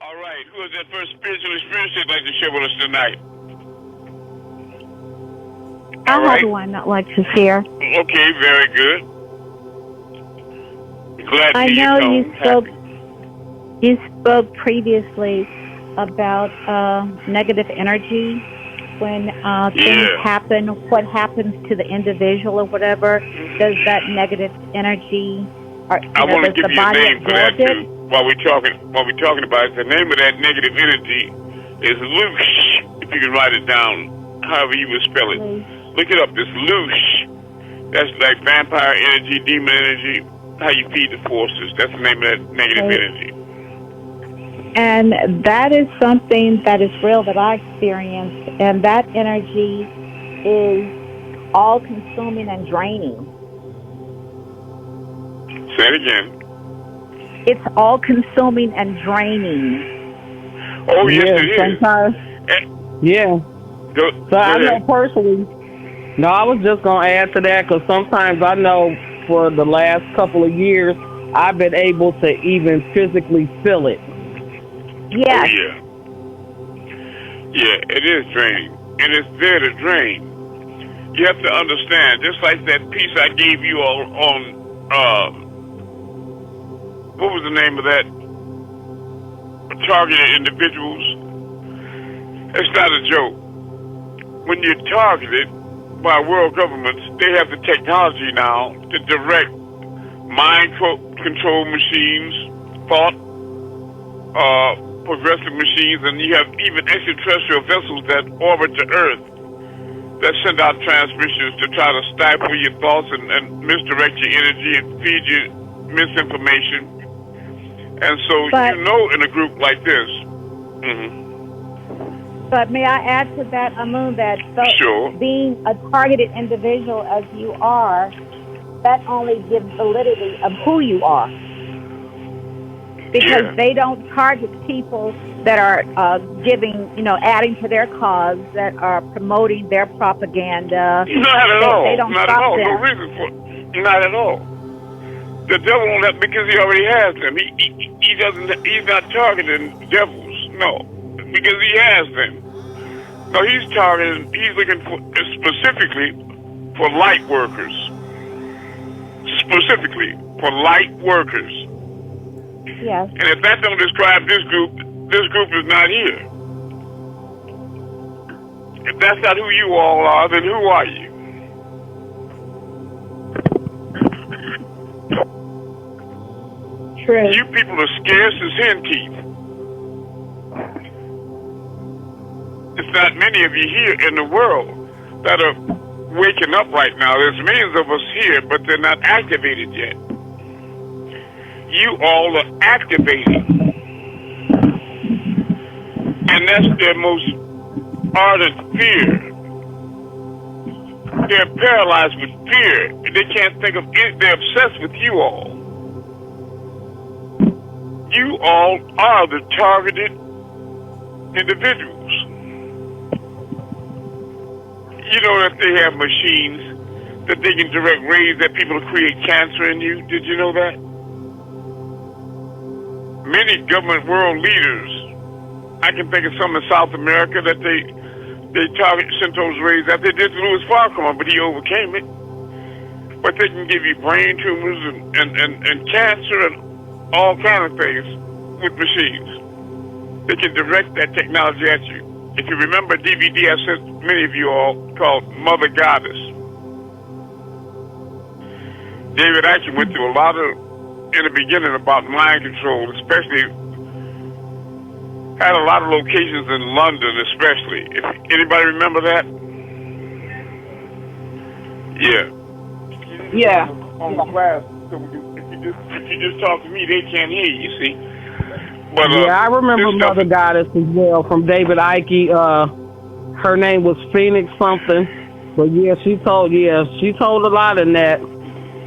All right. Who is that first spiritual experience you'd like to share with us tonight? I have one I'd like to share. Okay, very good. Glad to I see know you you spoke previously about negative energy when things happen. What happens to the individual or whatever? Does that negative energy? I want to give you a name for that too. While we're talking about it, the name of that negative energy is loosh. If you can write it down, however you would spell it. Look it up. It's loosh. That's like vampire energy, demon energy. How you feed the forces. That's the name of that negative energy. And that is something that is real that I experienced. And that energy is all-consuming and draining. Say it again. It's all-consuming and draining. Oh, yes, it is. Sometimes, yeah. So I know personally. No, I was just going to add to that because sometimes I know for the last couple of years, I've been able to even physically feel it. Yes. Oh, yeah. Yeah, it is draining. And it's there to drain. You have to understand, just like that piece I gave you on what was the name of that? Targeted individuals. It's not a joke. When you're targeted by world governments, they have the technology now to direct mind control machines, thought, progressive machines, and you have even extraterrestrial vessels that orbit the Earth that send out transmissions to try to stifle your thoughts and misdirect your energy and feed you misinformation. And so, in a group like this. But may I add to that, Amun, that being a targeted individual as you are, that only gives validity of who you are. Because they don't target people that are adding to their cause, that are promoting their propaganda. Not at all. They don't not stop at all. them. No reason for it. Not at all. The devil won't have, because he already has them. He doesn't. He's not targeting devils. No, because he has them. No, he's targeting. He's looking for specifically for light workers. Specifically for light workers. Yes. And if that don't describe this group is not here. If that's not who you all are, then who are you? True. You people are scarce as hen teeth. It's not many of you here in the world that are waking up right now. There's millions of us here, but they're not activated yet. You all are activated. And that's their most ardent fear. They're paralyzed with fear. They can't think of it. They're obsessed with you all. You all are the targeted individuals. You know that they have machines that they can direct rays that people create cancer in you. Did you know that? Many government world leaders, I can think of some in South America that they sent those rays that they did to Louis Farrakhan, but he overcame it. But they can give you brain tumors and cancer and all kinds of things with machines. They can direct that technology at you. If you remember a DVD I sent many of you all called Mother Goddess, David actually went through a lot in the beginning about mind control, especially had a lot of locations in London, especially. If anybody remember that? Yeah. Yeah. On the class, so if you just talk to me, they can't hear you. See? But, I remember Mother Goddess as well from David Icke. Her name was Phoenix something, but she told a lot in that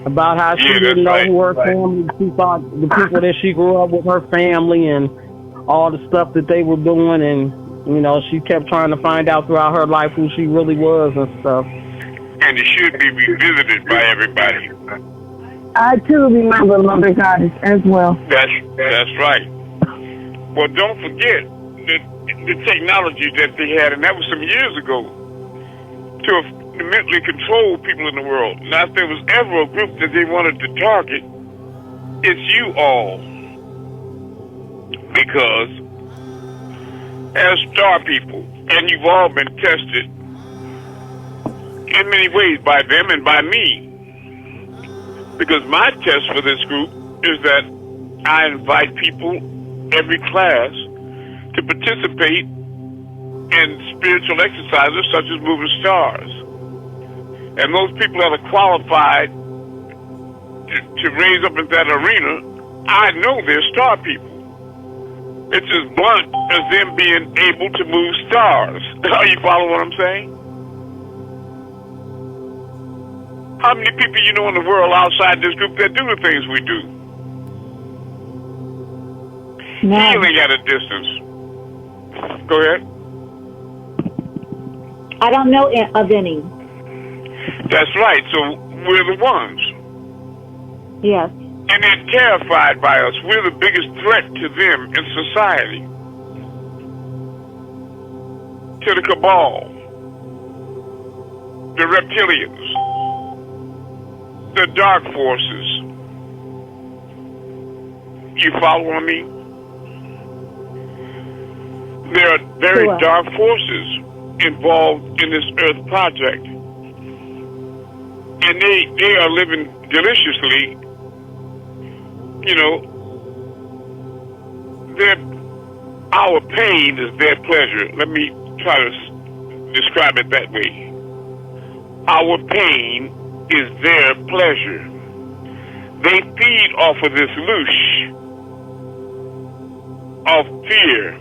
about how she didn't know who her family. She thought the people that she grew up with, her family, and all the stuff that they were doing, and she kept trying to find out throughout her life who she really was and stuff. And it should be revisited by everybody. I too remember Mother Goddess as well. That's right. Well, don't forget the technology that they had, and that was some years ago, to mentally control people in the world. Now, if there was ever a group that they wanted to target, it's you all. Because as star people, and you've all been tested in many ways by them and by me. Because my test for this group is that I invite people, every class, to participate in spiritual exercises such as moving stars. And those people that are qualified to raise up in that arena, I know they're star people. It's as blunt as them being able to move stars. Are you following what I'm saying? How many people you know in the world outside this group that do the things we do? No. Healing at a distance. Go ahead. I don't know of any. That's right. So we're the ones. Yes. And they're terrified by us. We're the biggest threat to them in society. To the cabal. The reptilians. The dark forces. You following me? There are very dark forces involved in this Earth project. And they are living deliciously. You know, our pain is their pleasure. Let me try to describe it that way. Our pain is their pleasure. They feed off of this loosh of fear,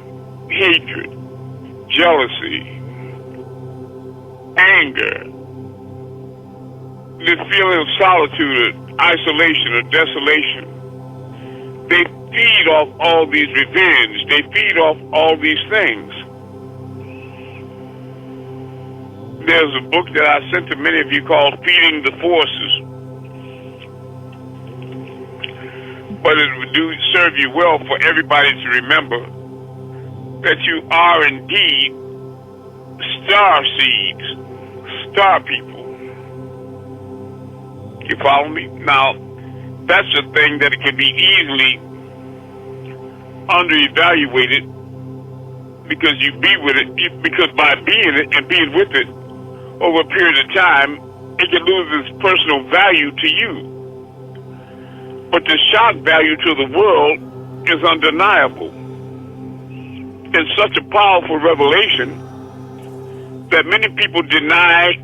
hatred, jealousy, anger, this feeling of solitude, or isolation, or desolation. They feed off all these revenge. They feed off all these things. There's a book that I sent to many of you called Feeding the Forces. But it would serve you well for everybody to remember that you are indeed star seeds, star people. You follow me? Now, that's a thing that it can be easily under-evaluated because you be with it, because by being it and being with it over a period of time, it can lose its personal value to you. But the shock value to the world is undeniable. It's such a powerful revelation that many people deny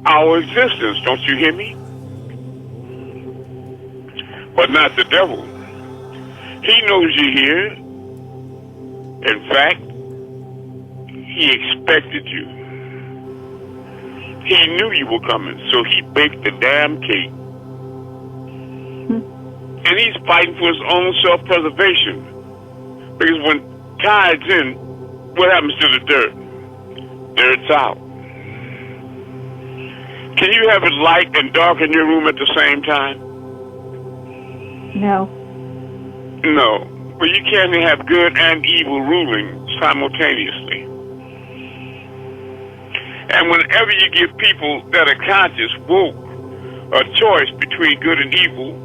our existence. Don't you hear me? But not the devil. He knows you're here. In fact, he expected you. He knew you were coming, so he baked the damn cake. And he's fighting for his own self-preservation. Because when tide's in, what happens to the dirt? Dirt's out. Can you have it light and dark in your room at the same time? No. No. But you can't have good and evil ruling simultaneously. And whenever you give people that are conscious, woke, a choice between good and evil,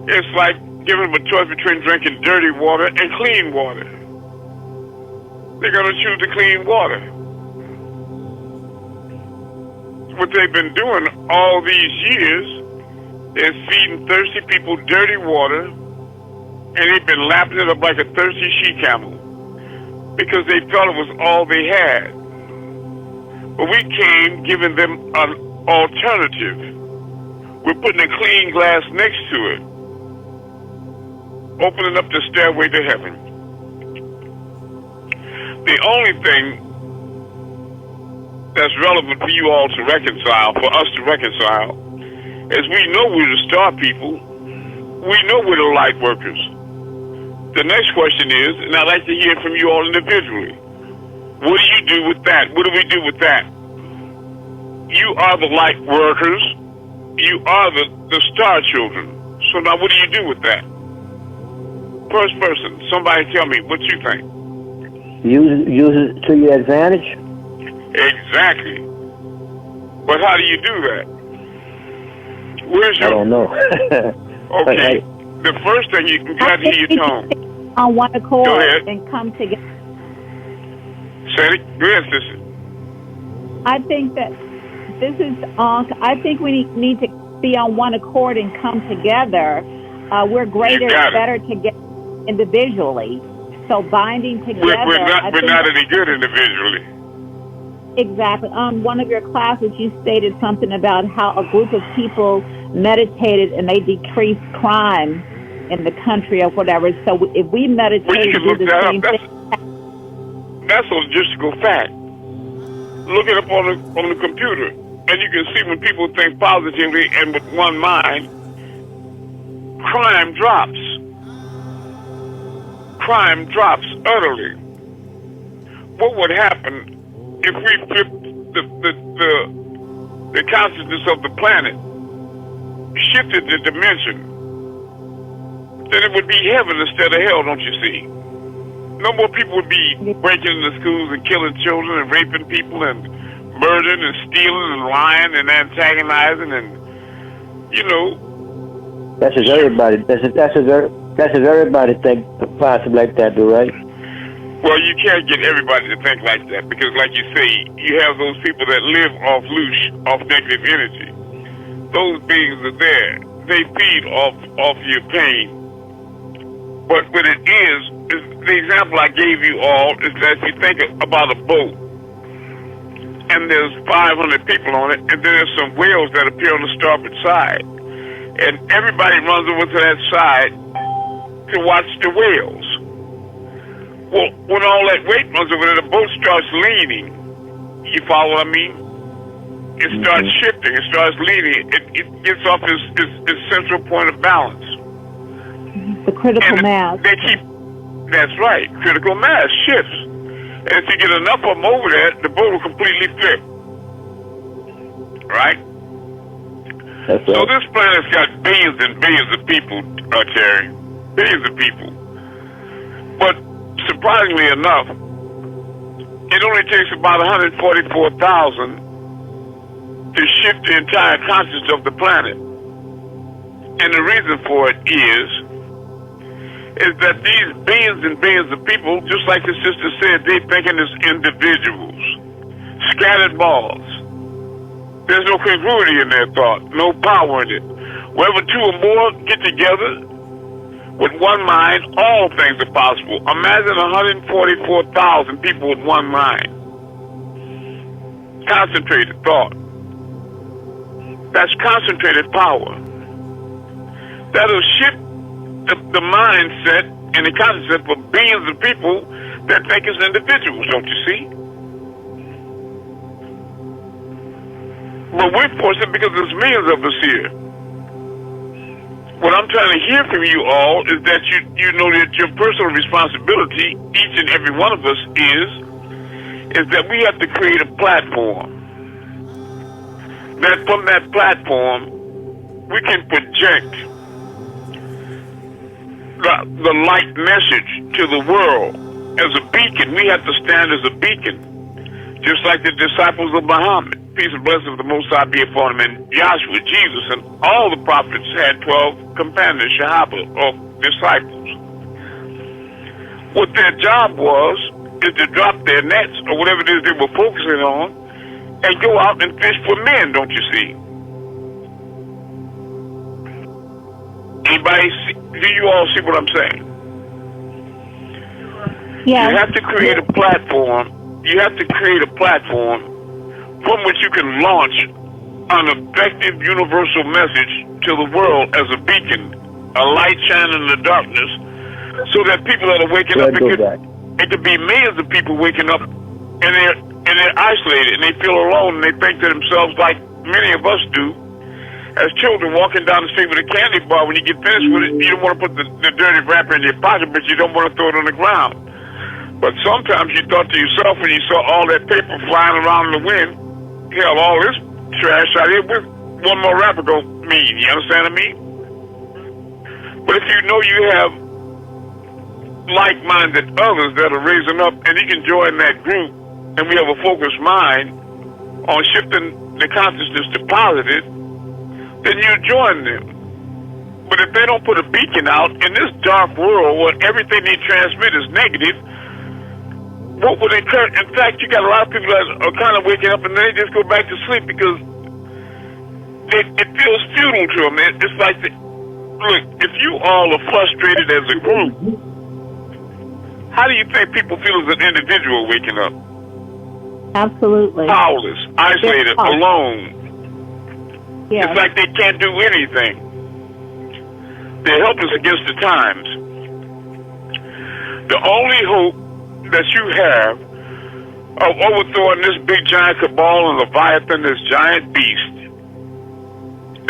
it's like giving them a choice between drinking dirty water and clean water. They're going to choose the clean water. What they've been doing all these years is feeding thirsty people dirty water, and they've been lapping it up like a thirsty she-camel because they thought it was all they had. But we came giving them an alternative. We're putting a clean glass next to it, opening up the stairway to heaven. The only thing that's relevant for you all to reconcile, for us to reconcile, is we know we're the star people. We know we're the light workers. The next question is, and I'd like to hear from you all individually, what do you do with that? What do we do with that? You are the light workers. You are the star children. So now what do you do with that? first person. Somebody tell me what you think. Use it to your advantage? Exactly. But how do you do that? Where's your... I don't know. Okay. The first thing you got to hear your tone. On one accord. Go ahead. And come together. Say it. Go ahead, sister. I think that this is. I think we need to be on one accord and come together. We're greater and better together individually. So binding together. We're not any good individually. Exactly. On one of your classes, you stated something about how a group of people meditated and they decreased crime in the country or whatever. So if we meditate, well, you can look that up. That's a logistical fact. Look it up on the computer, and you can see when people think positively and with one mind, crime drops. Crime drops utterly. What would happen if we flipped the consciousness of the planet, shifted the dimension? Then it would be heaven instead of hell, don't you see? No more people would be breaking into schools and killing children and raping people and murdering and stealing and lying and antagonizing and, That's as everybody. That's as everybody think possible like that, do right? Well, you can't get everybody to think like that because, like you say, you have those people that live off negative energy. Those beings are there. They feed off your pain. But when it is the example I gave you all is that you think about a boat, and there's 500 people on it, and then there's some whales that appear on the starboard side, and everybody runs over to that side to watch the whales. Well, when all that weight runs over there, the boat starts leaning. You follow what I mean? It starts shifting. It starts leaning. It gets off its central point of balance. The critical mass. That's right. Critical mass shifts. And if you get enough of them over there, the boat will completely flip. Right? That's right. So this planet's got billions and billions of people, Terry. Billions of people. But surprisingly enough, it only takes about 144,000 to shift the entire consciousness of the planet. And the reason for it is that these billions and billions of people, just like the sister said, they thinking as individuals, scattered balls. There's no congruity in their thought, no power in it. Wherever two or more get together with one mind, all things are possible. Imagine 144,000 people with one mind. Concentrated thought. That's concentrated power. That'll shift the mindset and the concept of billions of people that think as individuals, don't you see? But we're fortunate because there's millions of us here. What I'm trying to hear from you all is that you know that your personal responsibility, each and every one of us, is that we have to create a platform. That from that platform, we can project the light message to the world as a beacon. We have to stand as a beacon, just like the disciples of Muhammad. Peace and blessings of the Most High be upon him, and Joshua, Jesus, and all the prophets had 12 companions, Shahaba, or disciples. What their job was is to drop their nets, or whatever it is they were focusing on, and go out and fish for men, don't you see? Anybody see? Do you all see what I'm saying? Yeah. You have to create a platform. You have to create a platform from which you can launch an effective universal message to the world as a beacon, a light shining in the darkness, so that people that are waking up, it could be millions of people waking up, and they're isolated, and they feel alone, and they think to themselves, like many of us do, as children walking down the street with a candy bar. When you get finished with it, you don't want to put the dirty wrapper in your pocket, but you don't want to throw it on the ground. But sometimes you thought to yourself when you saw all that paper flying around in the wind, hell, all this trash out here, with one more wrapper don't mean. You understand what I mean? But if you know you have like-minded others that are raising up, and you can join that group, and we have a focused mind on shifting the consciousness to positive, then you join them. But if they don't put a beacon out in this dark world where everything they transmit is negative, what would occur? In fact, you got a lot of people that are kind of waking up and then they just go back to sleep because it feels futile to them. It's like, look, if you all are frustrated as a group, how do you think people feel as an individual waking up? Absolutely. Powerless, isolated, alone. Yeah. It's like they can't do anything. They're helpless against the times. The only hope that you have of overthrowing this big giant cabal and Leviathan, this giant beast,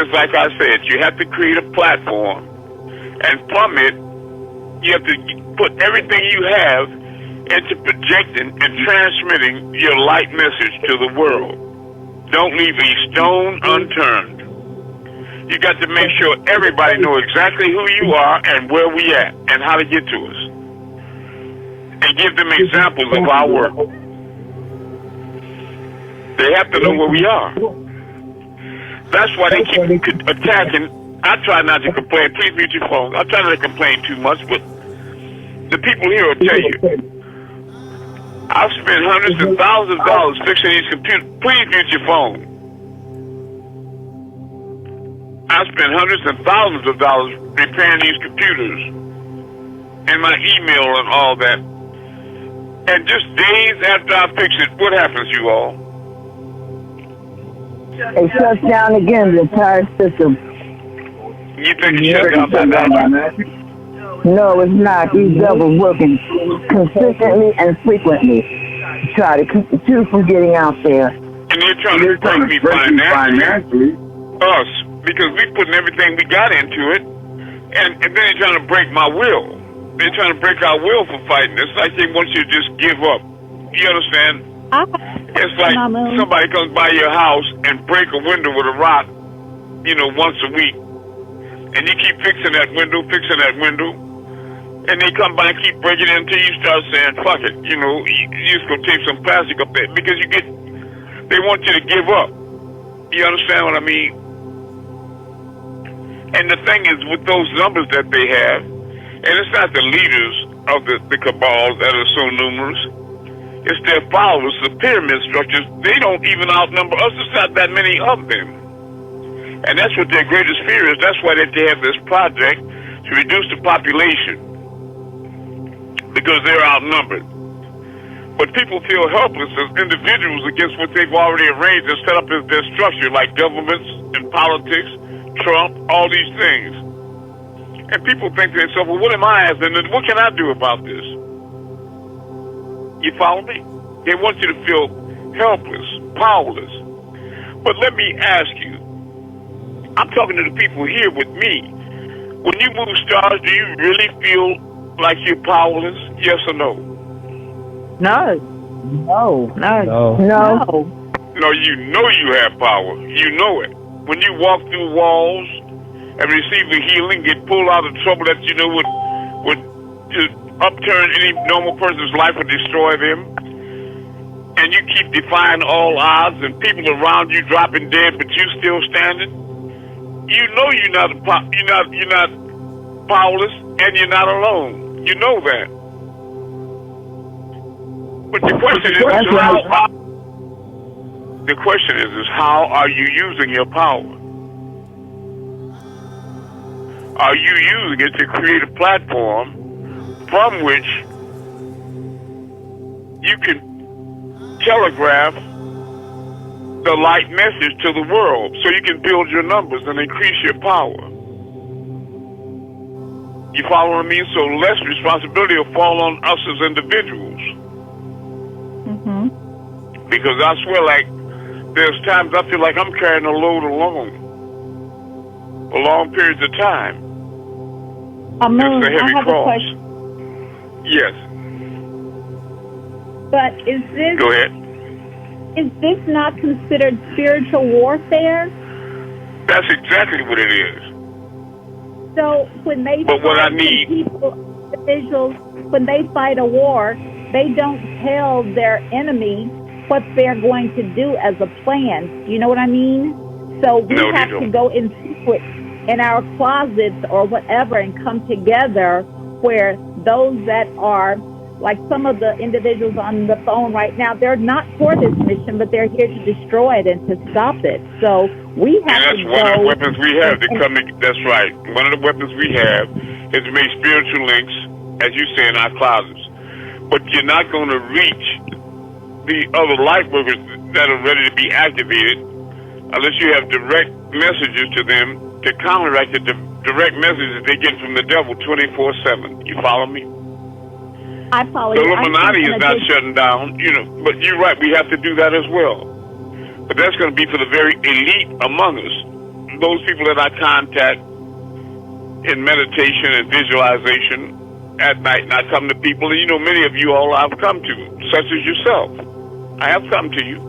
is like I said, you have to create a platform, and from it, you have to put everything you have into projecting and transmitting your light message to the world. Don't leave a stone unturned. You got to make sure everybody knows exactly who you are and where we at and how to get to us. And give them examples of our work. They have to know where we are. That's why they keep attacking. I try not to complain. Please mute your phone. I try not to complain too much, but the people here will tell you. I've spent hundreds and thousands of dollars fixing these computers. Please mute your phone. I spent hundreds and thousands of dollars repairing these computers and my email and all that. And just days after I fix it, what happens, you all? It shuts down again, the entire system. You think it shuts down by that? No, it's not. These devils working consistently and frequently to try to keep the truth from getting out there. And they're trying to break me financially. Us. Because we putting everything we got into it, and then they're trying to break my will. They're trying to break our will for fighting. It's like they want you to just give up. You understand? It's like somebody comes by your house and break a window with a rock, once a week. And you keep fixing that window, and they come by and keep breaking it until you start saying, fuck it, you just go take some plastic up there. Because they want you to give up. You understand what I mean? And the thing is, with those numbers that they have, and it's not the leaders of the cabals that are so numerous, it's their followers, the pyramid structures. They don't even outnumber us. There's not that many of them. And that's what their greatest fear is. That's why they have this project to reduce the population, because they're outnumbered. But people feel helpless as individuals against what they've already arranged and set up as their structure, like governments and politics, Trump, all these things. And people think to themselves, well, what am I as? And what can I do about this? You follow me? They want you to feel helpless, powerless. But let me ask you, I'm talking to the people here with me. When you move stars, do you really feel like you're powerless? Yes or no? No. No, you know you have power. You know it. When you walk through walls and receive a healing, get pulled out of trouble that would upturn any normal person's life or destroy them, and you keep defying all odds, and people around you dropping dead, but you still standing. You know you're not powerless, and you're not alone. You know that. But the question is how are you using your power? Are you using it to create a platform from which you can telegraph the light message to the world so you can build your numbers and increase your power? You follow what I mean? So less responsibility will fall on us as individuals. Mm-hmm. Because I swear, like, there's times I feel like I'm carrying a load alone for long periods of time. Amun, it's a heavy I have cross. a question. Yes. But is this not considered spiritual warfare? That's exactly what it is. So when they But what I need, people, individuals, when they fight a war, they don't tell their enemy what they're going to do as a plan. You know what I mean? So we have to go in secret in our closets or whatever and come together where those that are, like some of the individuals on the phone right now, they're not for this mission, but they're here to destroy it and to stop it. So we have to go. One of the weapons we have to come. That's right. One of the weapons we have is to make spiritual links, as you say, in our closets. But you're not going to reach the other light workers that are ready to be activated unless you have direct messages to them to counteract the direct messages they get from the devil 24/7. You follow me? I follow the you. Illuminati is not shutting down, but you're right, we have to do that as well. But that's going to be for the very elite among us, those people that I contact in meditation and visualization at night, and I come to people, and many of you all I've come to, such as yourself. I have come to you.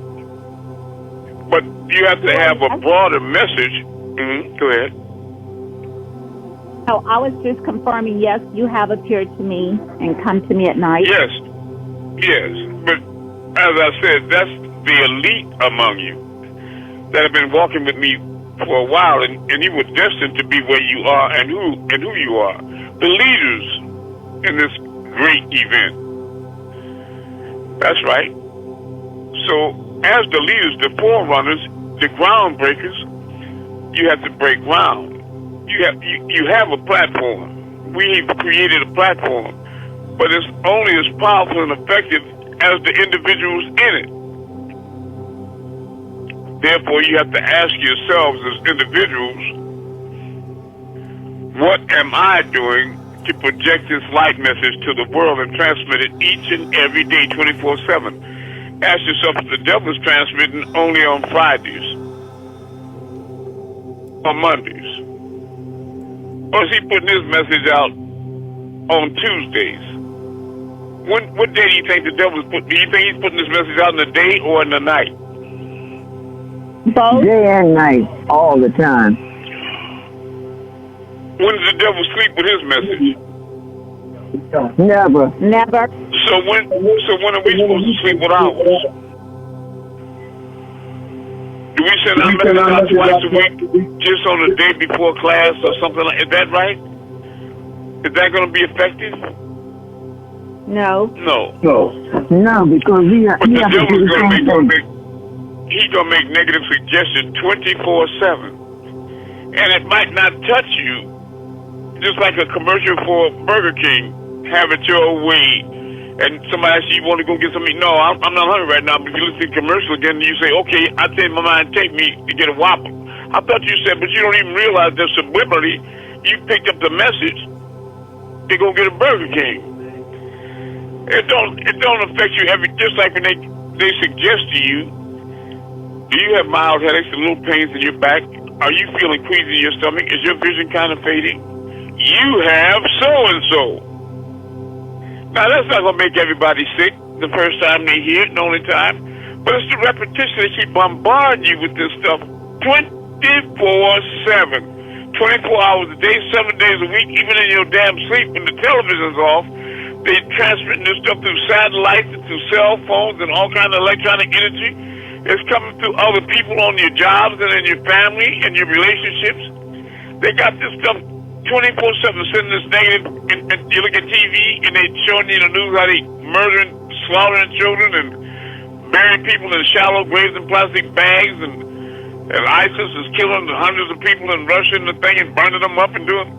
But you have to have a broader message. Go ahead. Oh, I was just confirming, yes, you have appeared to me and come to me at night. Yes. But as I said, that's the elite among you that have been walking with me for a while, and you were destined to be where you are and who you are. The leaders in this great event. That's right. So as the leaders, the forerunners, the groundbreakers, you have to break ground. You have a platform. We've created a platform, but it's only as powerful and effective as the individuals in it. Therefore, you have to ask yourselves as individuals, what am I doing to project this light message to the world and transmit it each and every day, 24/7? Ask yourself if the devil is transmitting only on Fridays or Mondays. Or is he putting his message out on Tuesdays? What day do you think the devil is putting? Do you think he's putting his message out in the day or in the night? Both. Day and night, all the time. When does the devil sleep with his message? Never. So when are we supposed to sleep with ours? Do we send our message out twice a week, just on the day before class or something like? Is that right? Is that going to be effective? No. No, because we have to do the same thing. He's going to make negative suggestions 24/7, and it might not touch you. Just like a commercial for Burger King, have it your way. And somebody asks you want to go get something. No, I'm not hungry right now. But if you listen to the commercial again, you say, okay, I changed my mind. Take me to get a Whopper. I thought you said, but you don't even realize that subliminally you picked up the message to go get a Burger King. It don't affect you just like when they suggest to you, do you have mild headaches and little pains in your back? Are you feeling queasy in your stomach? Is your vision kind of fading? You have so-and-so. Now, that's not going to make everybody sick the first time they hear it, the only time. But it's the repetition. They keep bombarding you with this stuff 24/7. 24 hours a day, 7 days a week, even in your damn sleep when the television's off. They transmitting this stuff through satellites and through cell phones and all kinds of electronic energy. It's coming through other people on your jobs and in your family and your relationships. They got this stuff 24/7, sending this negative, and you look at TV and they showing you the news how they murdering, slaughtering children and burying people in shallow graves in plastic bags, and ISIS is killing hundreds of people and rushing the thing and burning them up and doing.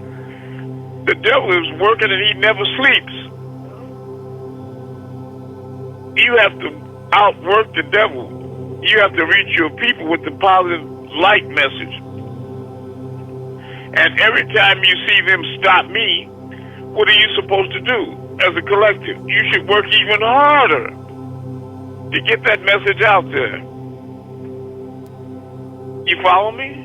The devil is working and he never sleeps. You have to outwork the devil. You have to reach your people with the positive light message. And every time you see them stop me, what are you supposed to do as a collective? You should work even harder to get that message out there. You follow me?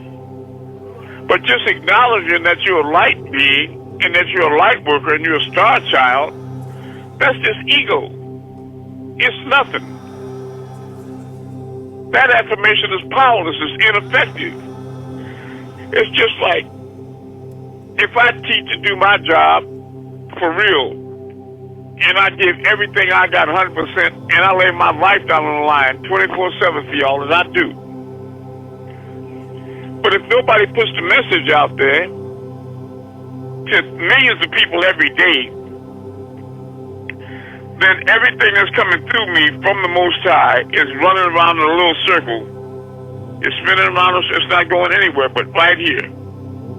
But just acknowledging that you're a light being and that you're a light worker and you're a star child, that's just ego. It's nothing. That affirmation is powerless, it's ineffective. It's just like, if I teach to do my job for real. And I give everything I got 100%, and I lay my life down on the line 24/7 for y'all, as I do. But if nobody puts the message out there to millions of people every day, then everything that's coming through me from the Most High is running around in a little circle. It's spinning around, it's not going anywhere but right here,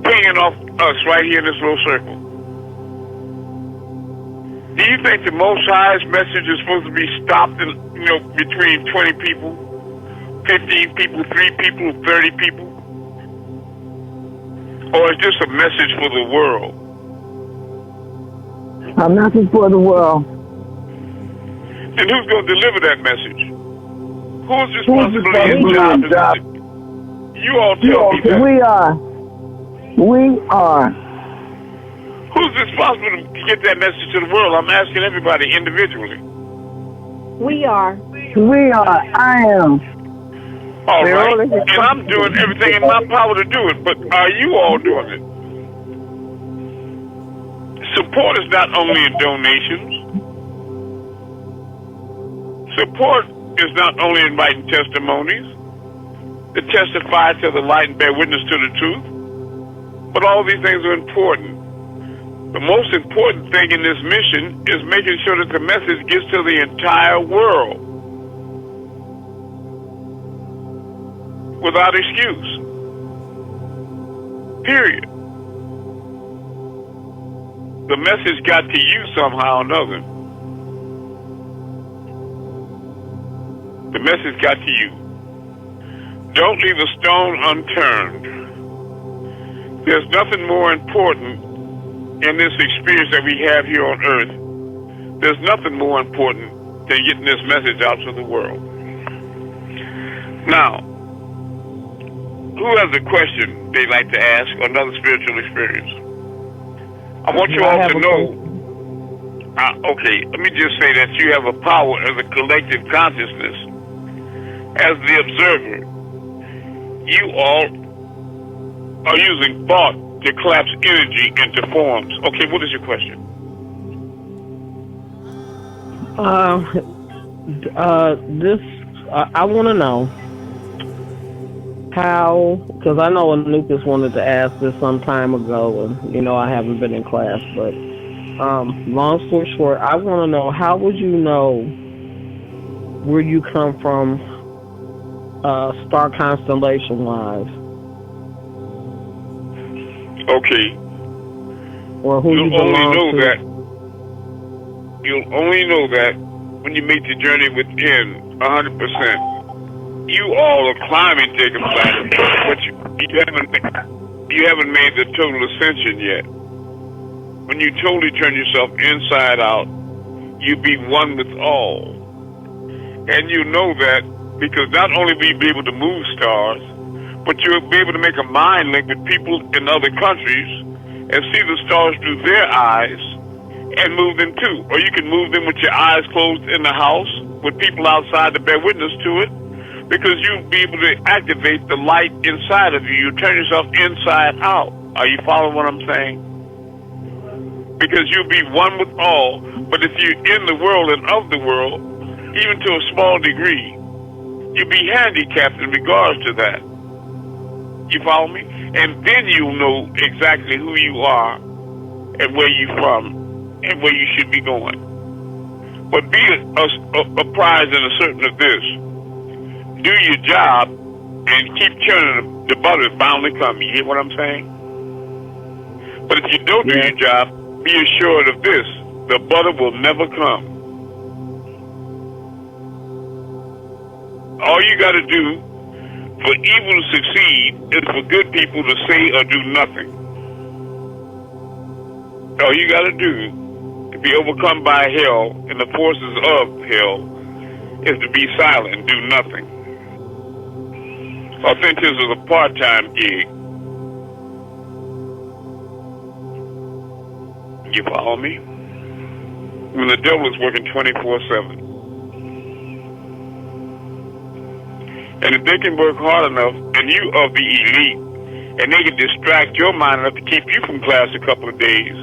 pinging off us right here in this little circle. Do you think the Most High's message is supposed to be stopped in, between 20 people, 15 people, 3 people, 30 people? Or is this a message for the world? A message for the world. And who's going to deliver that message? Whose responsibility and job is it? You all tell me that. We are. Who's responsible to get that message to the world? I'm asking everybody individually. We are. I am. All right. And I'm doing everything in my power to do it, but are you all doing it? Support is not only in donations. Support is not only in writing testimonies to testify to the light and bear witness to the truth, but all these things are important. The most important thing in this mission is making sure that the message gets to the entire world without excuse. Period. The message got to you somehow or another. The message got to you. Don't leave a stone unturned. There's nothing more important in this experience that we have here on earth. There's nothing more important than getting this message out to the world. Now, who has a question they'd like to ask or another spiritual experience? I want you all to know. Okay, let me just say that you have a power as a collective consciousness. As the observer, you all are using thought to collapse energy into forms. Okay, what is your question? I want to know how, because I know Anubis wanted to ask this some time ago, and I haven't been in class, but long story short, I want to know, how would you know where you come from star constellation wise? Okay. Or who You'll only know that when you make the journey within 100%. You all are climbing Jacob's ladder, but you haven't made the total ascension yet. When you totally turn yourself inside out, you be one with all. And you know that because not only will you be able to move stars, but you'll be able to make a mind link with people in other countries and see the stars through their eyes and move them too. Or you can move them with your eyes closed in the house with people outside to bear witness to it, because you'll be able to activate the light inside of you. You turn yourself inside out. Are you following what I'm saying? Because you'll be one with all, but if you're in the world and of the world, even to a small degree, you'll be handicapped in regards to that. You follow me? And then you'll know exactly who you are and where you're from and where you should be going. But be apprised and certain of this. Do your job and keep churning the butter is bound to come. You hear what I'm saying? But if you don't do your job, be assured of this. The butter will never come. All you got to do for evil to succeed is for good people to say or do nothing. All you got to do to be overcome by hell and the forces of hell is to be silent and do nothing. Authentism is a part-time gig. You follow me? When the devil is working 24/7. And if they can work hard enough, and you are the elite, and they can distract your mind enough to keep you from class a couple of days,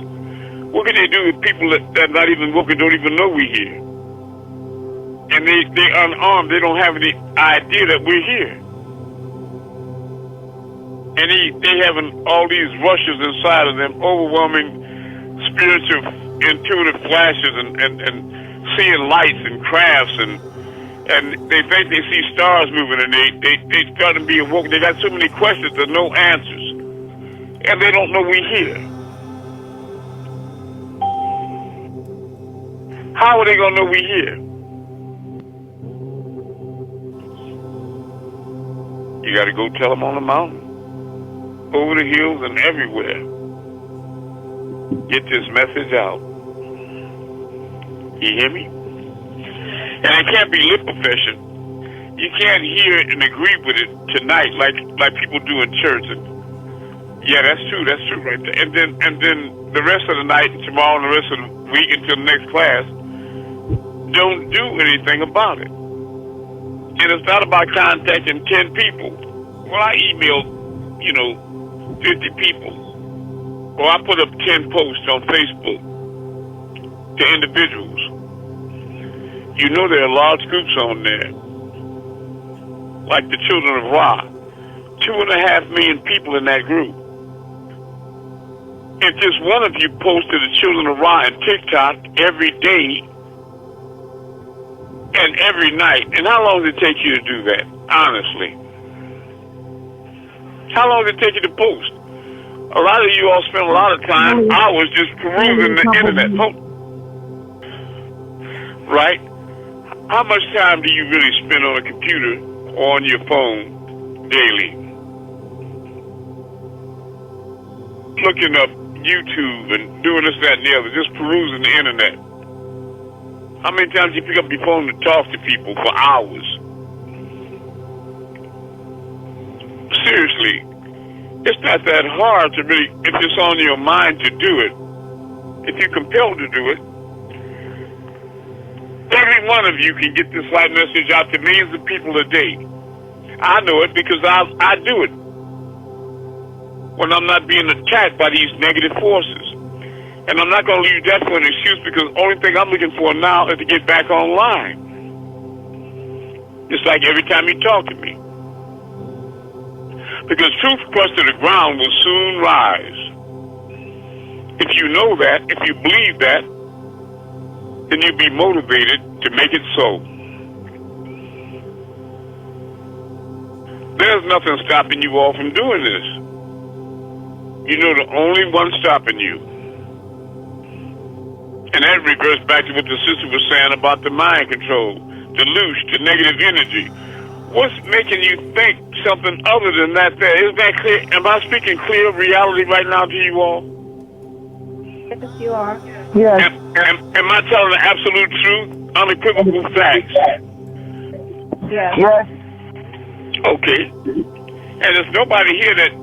What can they do with people that are not even woke and don't even know we're here? And they're unarmed. They don't have any idea that we're here. And they having all these rushes inside of them, overwhelming spiritual intuitive flashes and seeing lights and crafts and they think they see stars moving and they start to be awoken. They got so many questions and no answers. And they don't know we're here. How are they going to know we're here? You got to go tell them on the mountain, over the hills and everywhere. Get this message out. You hear me? And it can't be lip profession. You can't hear it and agree with it tonight like people do in church. And yeah, that's true right there. And then the rest of the night and tomorrow and the rest of the week until the next class, don't do anything about it. And it's not about contacting 10 people. Well, I emailed, 50 people. Or I put up 10 posts on Facebook to individuals. You know there are large groups on there. Like the Children of Ra. 2.5 million people in that group. If just one of you posted the Children of Ra on TikTok every day and every night, and how long does it take you to do that, honestly? How long does it take you to post? A lot of you all spend a lot of time, hours just perusing the internet. Right? How much time do you really spend on a computer or on your phone daily? Looking up YouTube and doing this, that, and the other, just perusing the internet. How many times do you pick up your phone to talk to people for hours? Seriously, it's not that hard to really, if it's on your mind to do it, if you're compelled to do it. Every one of you can get this light message out to millions of people a day. I know it because I do it when I'm not being attacked by these negative forces. And I'm not going to use that for an excuse because the only thing I'm looking for now is to get back online. Just like every time you talk to me. Because truth crushed to the ground will soon rise. If you know that, if you believe that, then you'll be motivated to make it so. There's nothing stopping you all from doing this. You know the only one stopping you. And that reverts back to what the sister was saying about the mind control, the loose, the negative energy. What's making you think something other than that there? Isn't that clear? Am I speaking clear reality right now to you all? Yes, you are. Yes. Am I telling the absolute truth? Unequivocal facts? Yes. Yes. Okay. And there's nobody here that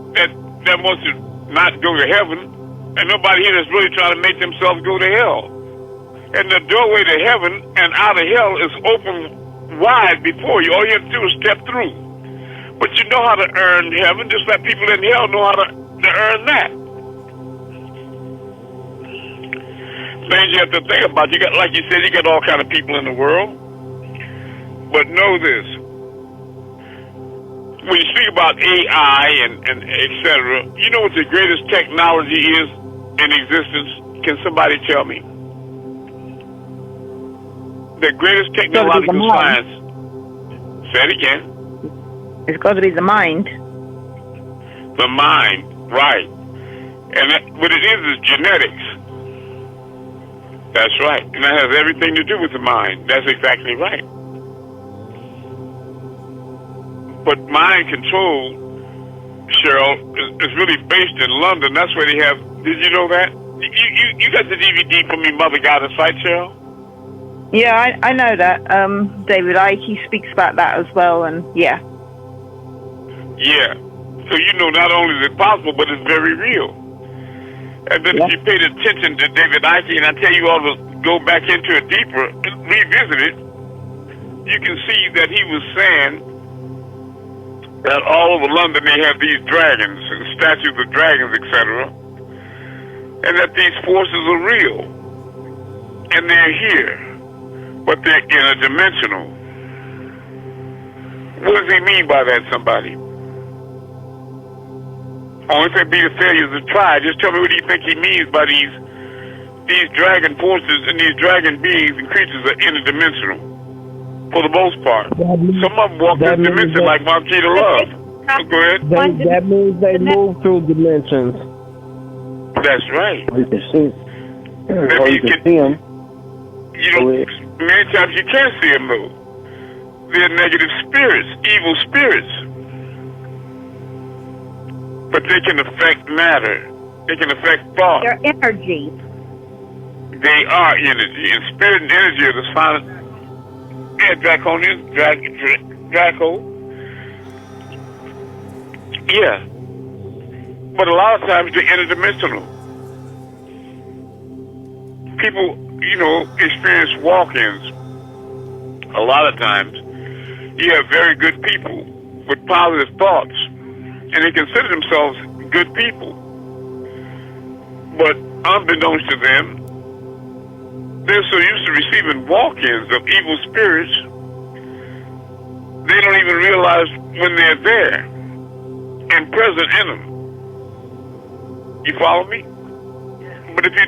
wants to not go to heaven, and nobody here that's really trying to make themselves go to hell. And the doorway to heaven and out of hell is open wide before you. All you have to do is step through. But you know how to earn heaven, just like people in hell know how to earn that. Things you have to think about. You got, like you said, you got all kind of people in the world. But know this. When you speak about AI and et cetera, you know what the greatest technology is in existence? Can somebody tell me? The greatest technological science. Say it again. It's got to be the mind. The mind, right. And what it is genetics. That's right. And that has everything to do with the mind. That's exactly right. But mind control, Cheryl, is really based in London. That's where they have, did you know that? You got the DVD from me, Mother Got a Sight, Cheryl? Yeah, I know that. David Icke, he speaks about that as well, and yeah. Yeah. So you know not only is it possible, but it's very real. And then if you paid attention to David Icke, and I tell you all to go back into it deeper, revisit it, you can see that he was saying that all over London they have these dragons, statues of dragons, etc. and that these forces are real, and they're here, but they're interdimensional. What does he mean by that, somebody? Only if it be the failures to try. Just tell me what do you think he means by these dragon forces and these dragon beings and creatures are interdimensional, for the most part. Some of them walk this dimension like Marquita Love. Go ahead. That means they move through dimensions. That's right. You can see. Or you can see them. You know, many times you can't see them though. They're negative spirits, evil spirits. But they can affect matter. They can affect thought. They're energy. They are energy. And spirit and energy are the silent. Yeah, Draconian. Draco. Yeah. But a lot of times they're interdimensional. People, you know, experience walk-ins. A lot of times, you have very good people with positive thoughts, and they consider themselves good people. But unbeknownst to them, they're so used to receiving walk-ins of evil spirits, they don't even realize when they're there and present in them. You follow me? But if you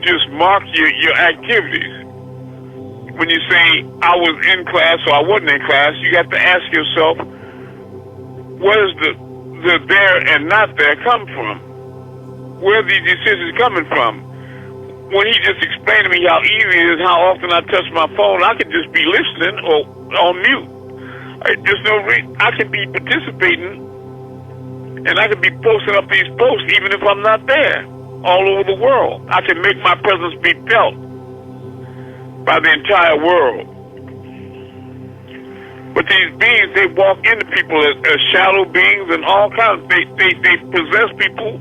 just mark your activities, when you say I was in class or I wasn't in class, you got to ask yourself, where is the there and not there come from? Where are these decisions coming from? When he just explained to me how easy it is, how often I touch my phone, I could just be listening or on mute. There's no reason. I could be participating, and I could be posting up these posts even if I'm not there, all over the world. I can make my presence be felt by the entire world. But these beings, they walk into people as shadow beings and all kinds. They possess people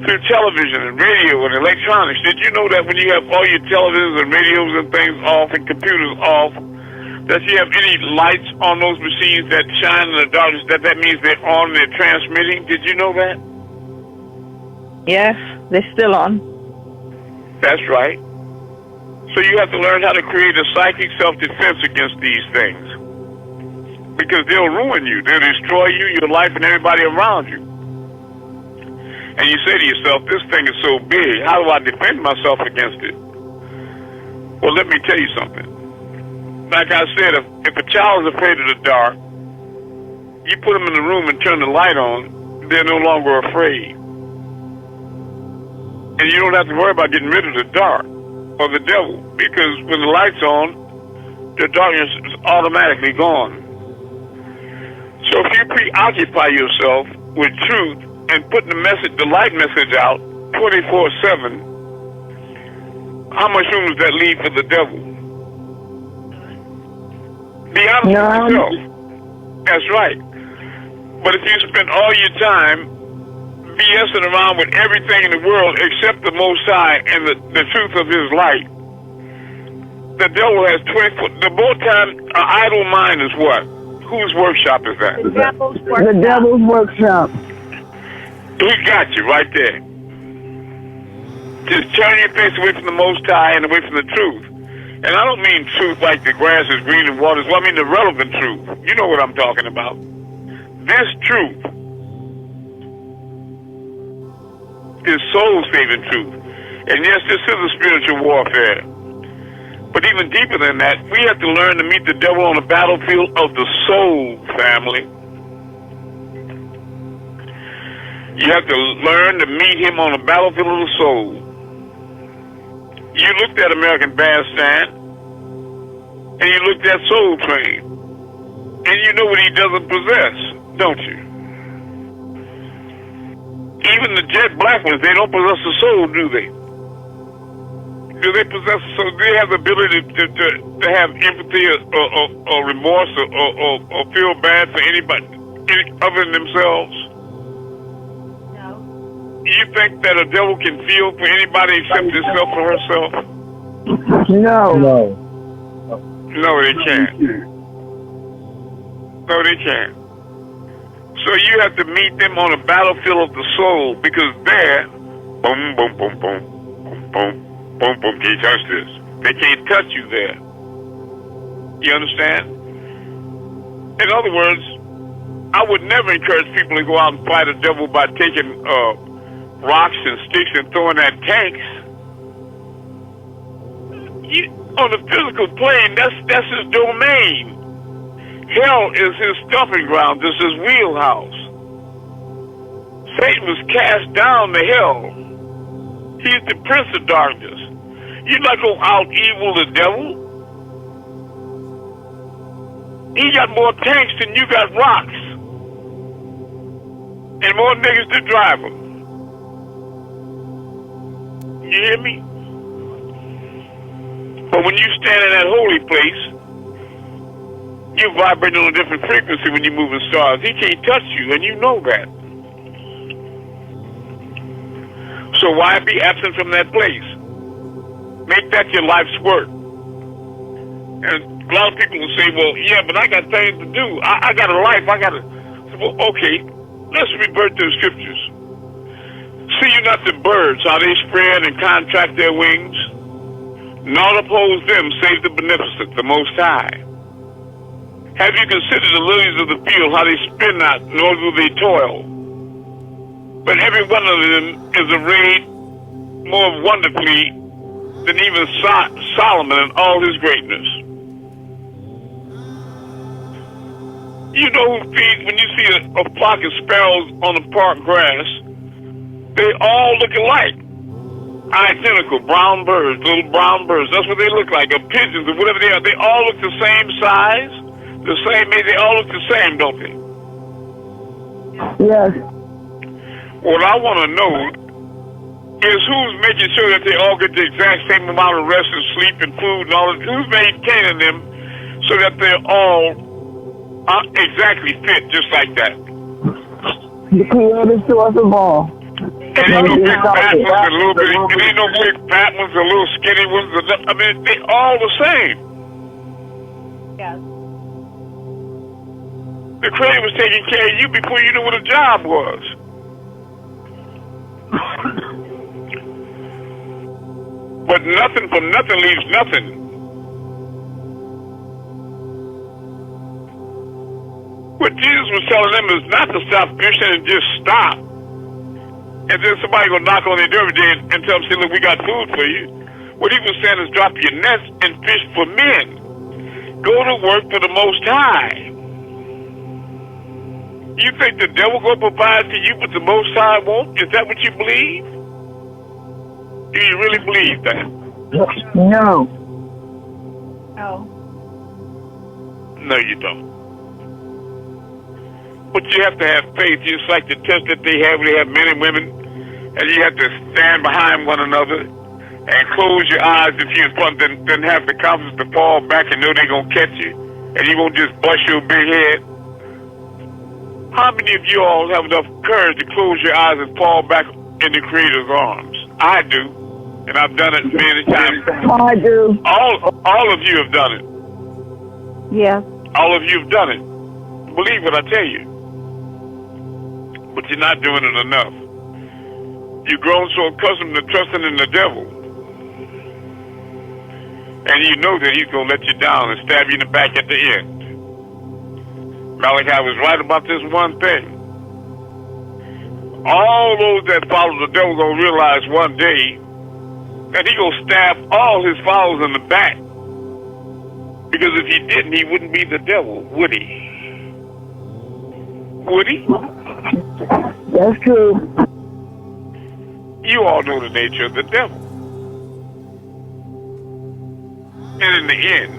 through television and radio and electronics. Did you know that when you have all your televisions and radios and things off and computers off, that you have any lights on those machines that shine in the darkness, that means they're on and they're transmitting? Did you know that? Yes, they're still on. That's right. So you have to learn how to create a psychic self-defense against these things. Because they'll ruin you. They'll destroy you, your life, and everybody around you. And you say to yourself, this thing is so big, how do I defend myself against it? Well, let me tell you something. Like I said, if a child is afraid of the dark, you put them in the room and turn the light on, they're no longer afraid. And you don't have to worry about getting rid of the dark or the devil, because when the light's on, the darkness is automatically gone. So if you preoccupy yourself with truth and putting the light message out 24/7, how much room does that leave for the devil? Be honest with yourself. That's right. But if you spend all your time BSing around with everything in the world except the Most High and the truth of His light, the devil has 24. The more time an idle mind is what? Whose workshop is that? The devil's workshop. The devil's workshop. We got you right there. Just turn your face away from the Most High and away from the truth. And I don't mean truth like the grass is green and water. Well, I mean the relevant truth. You know what I'm talking about. This truth is soul-saving truth. And yes, this is a spiritual warfare. But even deeper than that, we have to learn to meet the devil on the battlefield of the soul, family. You have to learn to meet him on the battlefield of the soul. You looked at American Bandstand, and you looked at Soul Train, and you know what he doesn't possess, don't you? Even the jet black ones, they don't possess the soul, do they? Do they possess the soul? Do they have the ability to have empathy or remorse or feel bad for anybody other than themselves? You think that a devil can feel for anybody except himself or herself? No. No, they can't. No, they can't. So you have to meet them on the battlefield of the soul, because there, Boom, boom, boom, boom, boom, boom, boom, boom. Can't touch this. They can't touch you there. You understand? In other words, I would never encourage people to go out and fight the devil by taking rocks and sticks and throwing at tanks. On the physical plane, that's his domain. Hell is his stomping ground. This is his wheelhouse. Satan was cast down to hell. He's the prince of darkness. You're not going to out-evil the devil. He got more tanks than you got rocks. And more niggas to drive them. You hear me? But when you stand in that holy place, you vibrate on a different frequency when you move in stars. He can't touch you, and you know that. So why be absent from that place? Make that your life's work. And a lot of people will say, well, yeah, but I got things to do. I got a life. I got to... Well, okay, let's revert to the scriptures. See you not the birds, how they spread and contract their wings? Not oppose them, save the beneficent, the Most High. Have you considered the lilies of the field, how they spin not, nor do they toil? But every one of them is arrayed more wonderfully than even Solomon in all his greatness. You know who feeds, when you see a flock of sparrows on the park grass, they all look alike. Identical, brown birds, little brown birds. That's what they look like, or pigeons, or whatever they are. They all look the same size, the same age. They all look the same, don't they? Yes. What I want to know is who's making sure that they all get the exact same amount of rest and sleep and food and all that. Who's maintaining them so that they're all exactly fit, just like that? The creator source of all. And ain't no big fat ones and little bit. It ain't no big fat ones and little skinny ones. I mean, they all the same. Yes. The Creator was taking care of you before you knew what a job was. But nothing from nothing leaves nothing. What Jesus was telling them is not to stop fishing and just stop. And then somebody go knock on their door every day and tell them, say, look, we got food for you. What he was saying is drop your nets and fish for men. Go to work for the Most High. You think the devil going to provide for you, but the Most High won't? Is that what you believe? Do you really believe that? No. Oh. No, you don't. But you have to have faith. Just like the test that they have men and women, and you have to stand behind one another and close your eyes if you're in front, then have the confidence to fall back and know they're going to catch you, and you won't just bust your big head. How many of you all have enough courage to close your eyes and fall back in the Creator's arms? I do, and I've done it many times. I do. All of you have done it. Yes. All of you have done it. Believe what I tell you. But you're not doing it enough. You've grown so accustomed to trusting in the devil. And you know that he's going to let you down and stab you in the back at the end. Malachi was right about this one thing. All those that follow the devil going to realize one day that he going to stab all his followers in the back. Because if he didn't, he wouldn't be the devil, would he? Would he? That's true. You all know the nature of the devil. And in the end,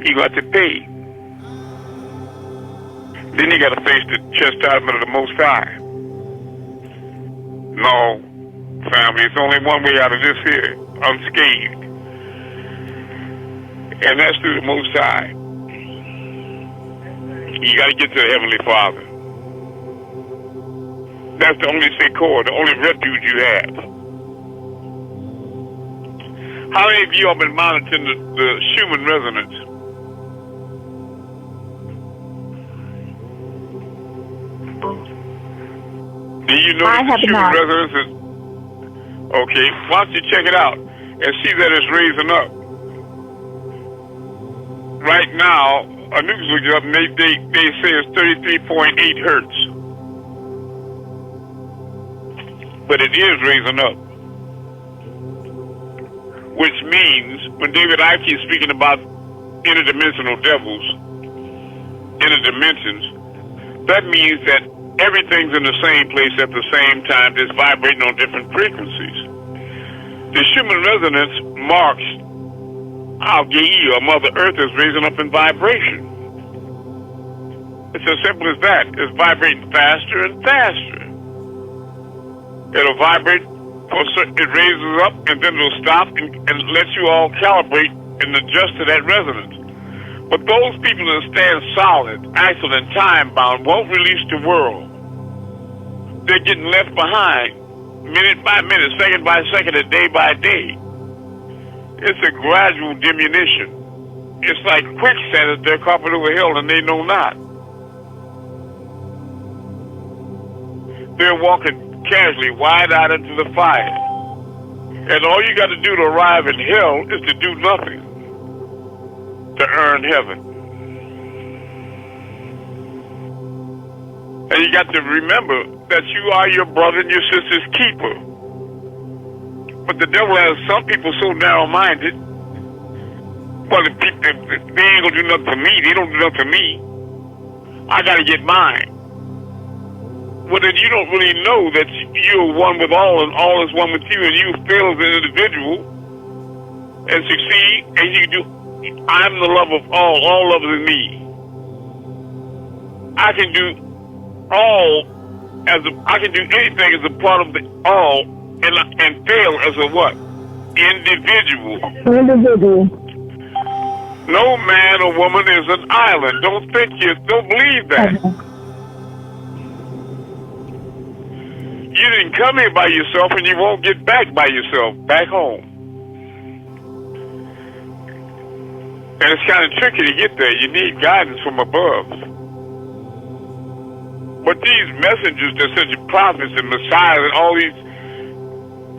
he got to pay. Then you got to face the chastisement of the Most High. No, family, it's only one way out of this here, unscathed. And that's through the Most High. You got to get to the Heavenly Father. That's the only succor, the only refuge you have. How many of you have been monitoring the Schumann resonance? Do you know I that have the human not. resonance is... Okay, why don't you check it out and see that it's raising up. Right now, a news looked it up and they say it's 33.8 hertz. But it is raising up. Which means, when David Icke is speaking about interdimensional devils, inner dimensions, that means that everything's in the same place at the same time, just vibrating on different frequencies. The Schumann resonance marks how Ge'ez, or Mother Earth, is raising up in vibration. It's as simple as that. It's vibrating faster and faster. It'll vibrate, it raises up, and then it'll stop and let you all calibrate and adjust to that resonance. But those people that stand solid, actual, and time-bound won't release the world. They're getting left behind, minute by minute, second by second, and day by day. It's a gradual diminution. It's like quicksand as they're carpet over hill, and they know not. They're walking casually, wide-eyed into the fire. And all you got to do to arrive in hell is to do nothing to earn heaven. And you got to remember that you are your brother and your sister's keeper. But the devil has some people so narrow-minded. Well, if they ain't going to do nothing for me, they don't do nothing for me. I got to get mine. Well, then you don't really know that you're one with all and all is one with you, and you fail as an individual and succeed, and you do. I'm the love of all love is in me. I can do I can do anything as a part of the all, and fail as a what? Individual. Individual. No man or woman is an island. Don't believe that. You didn't come here by yourself, and you won't get back by yourself, back home. And it's kind of tricky to get there. You need guidance from above. But these messengers that send you prophets and messiahs and all these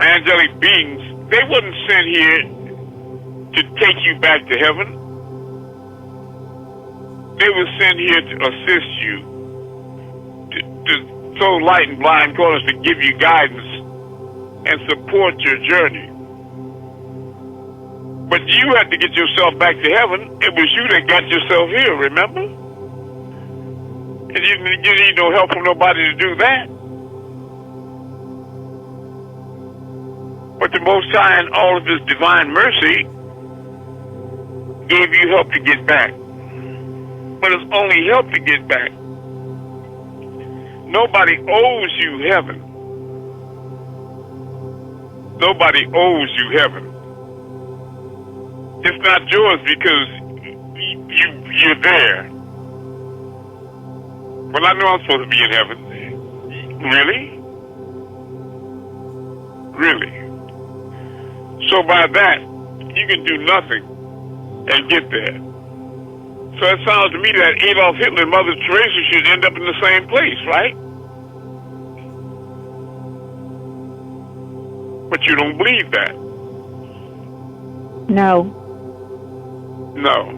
angelic beings, they wouldn't send here to take you back to heaven. They were sent here to assist you, to throw light in blind corners, to give you guidance and support your journey. But you had to get yourself back to heaven. It was you that got yourself here, remember? And you need no help from nobody to do that. But the Most High, in all of His divine mercy, gave you help to get back. But it's only help to get back. Nobody owes you heaven. Nobody owes you heaven. It's not yours because you're there. Well, I know I'm supposed to be in heaven. Really? Really? So by that, you can do nothing and get there. So it sounds to me that Adolf Hitler and Mother Teresa should end up in the same place, right? But you don't believe that. No. No.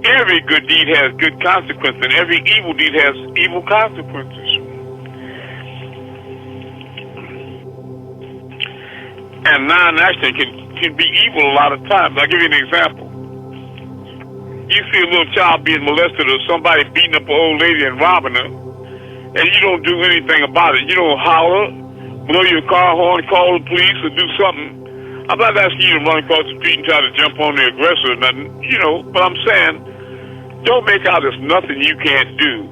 Every good deed has good consequences, and every evil deed has evil consequences. And non-action can be evil a lot of times. I'll give you an example. You see a little child being molested or somebody beating up an old lady and robbing her, and you don't do anything about it. You don't holler, blow your car horn, call the police, or do something. I'm not asking you to run across the street and try to jump on the aggressor or nothing, but I'm saying, don't make out there's nothing you can't do.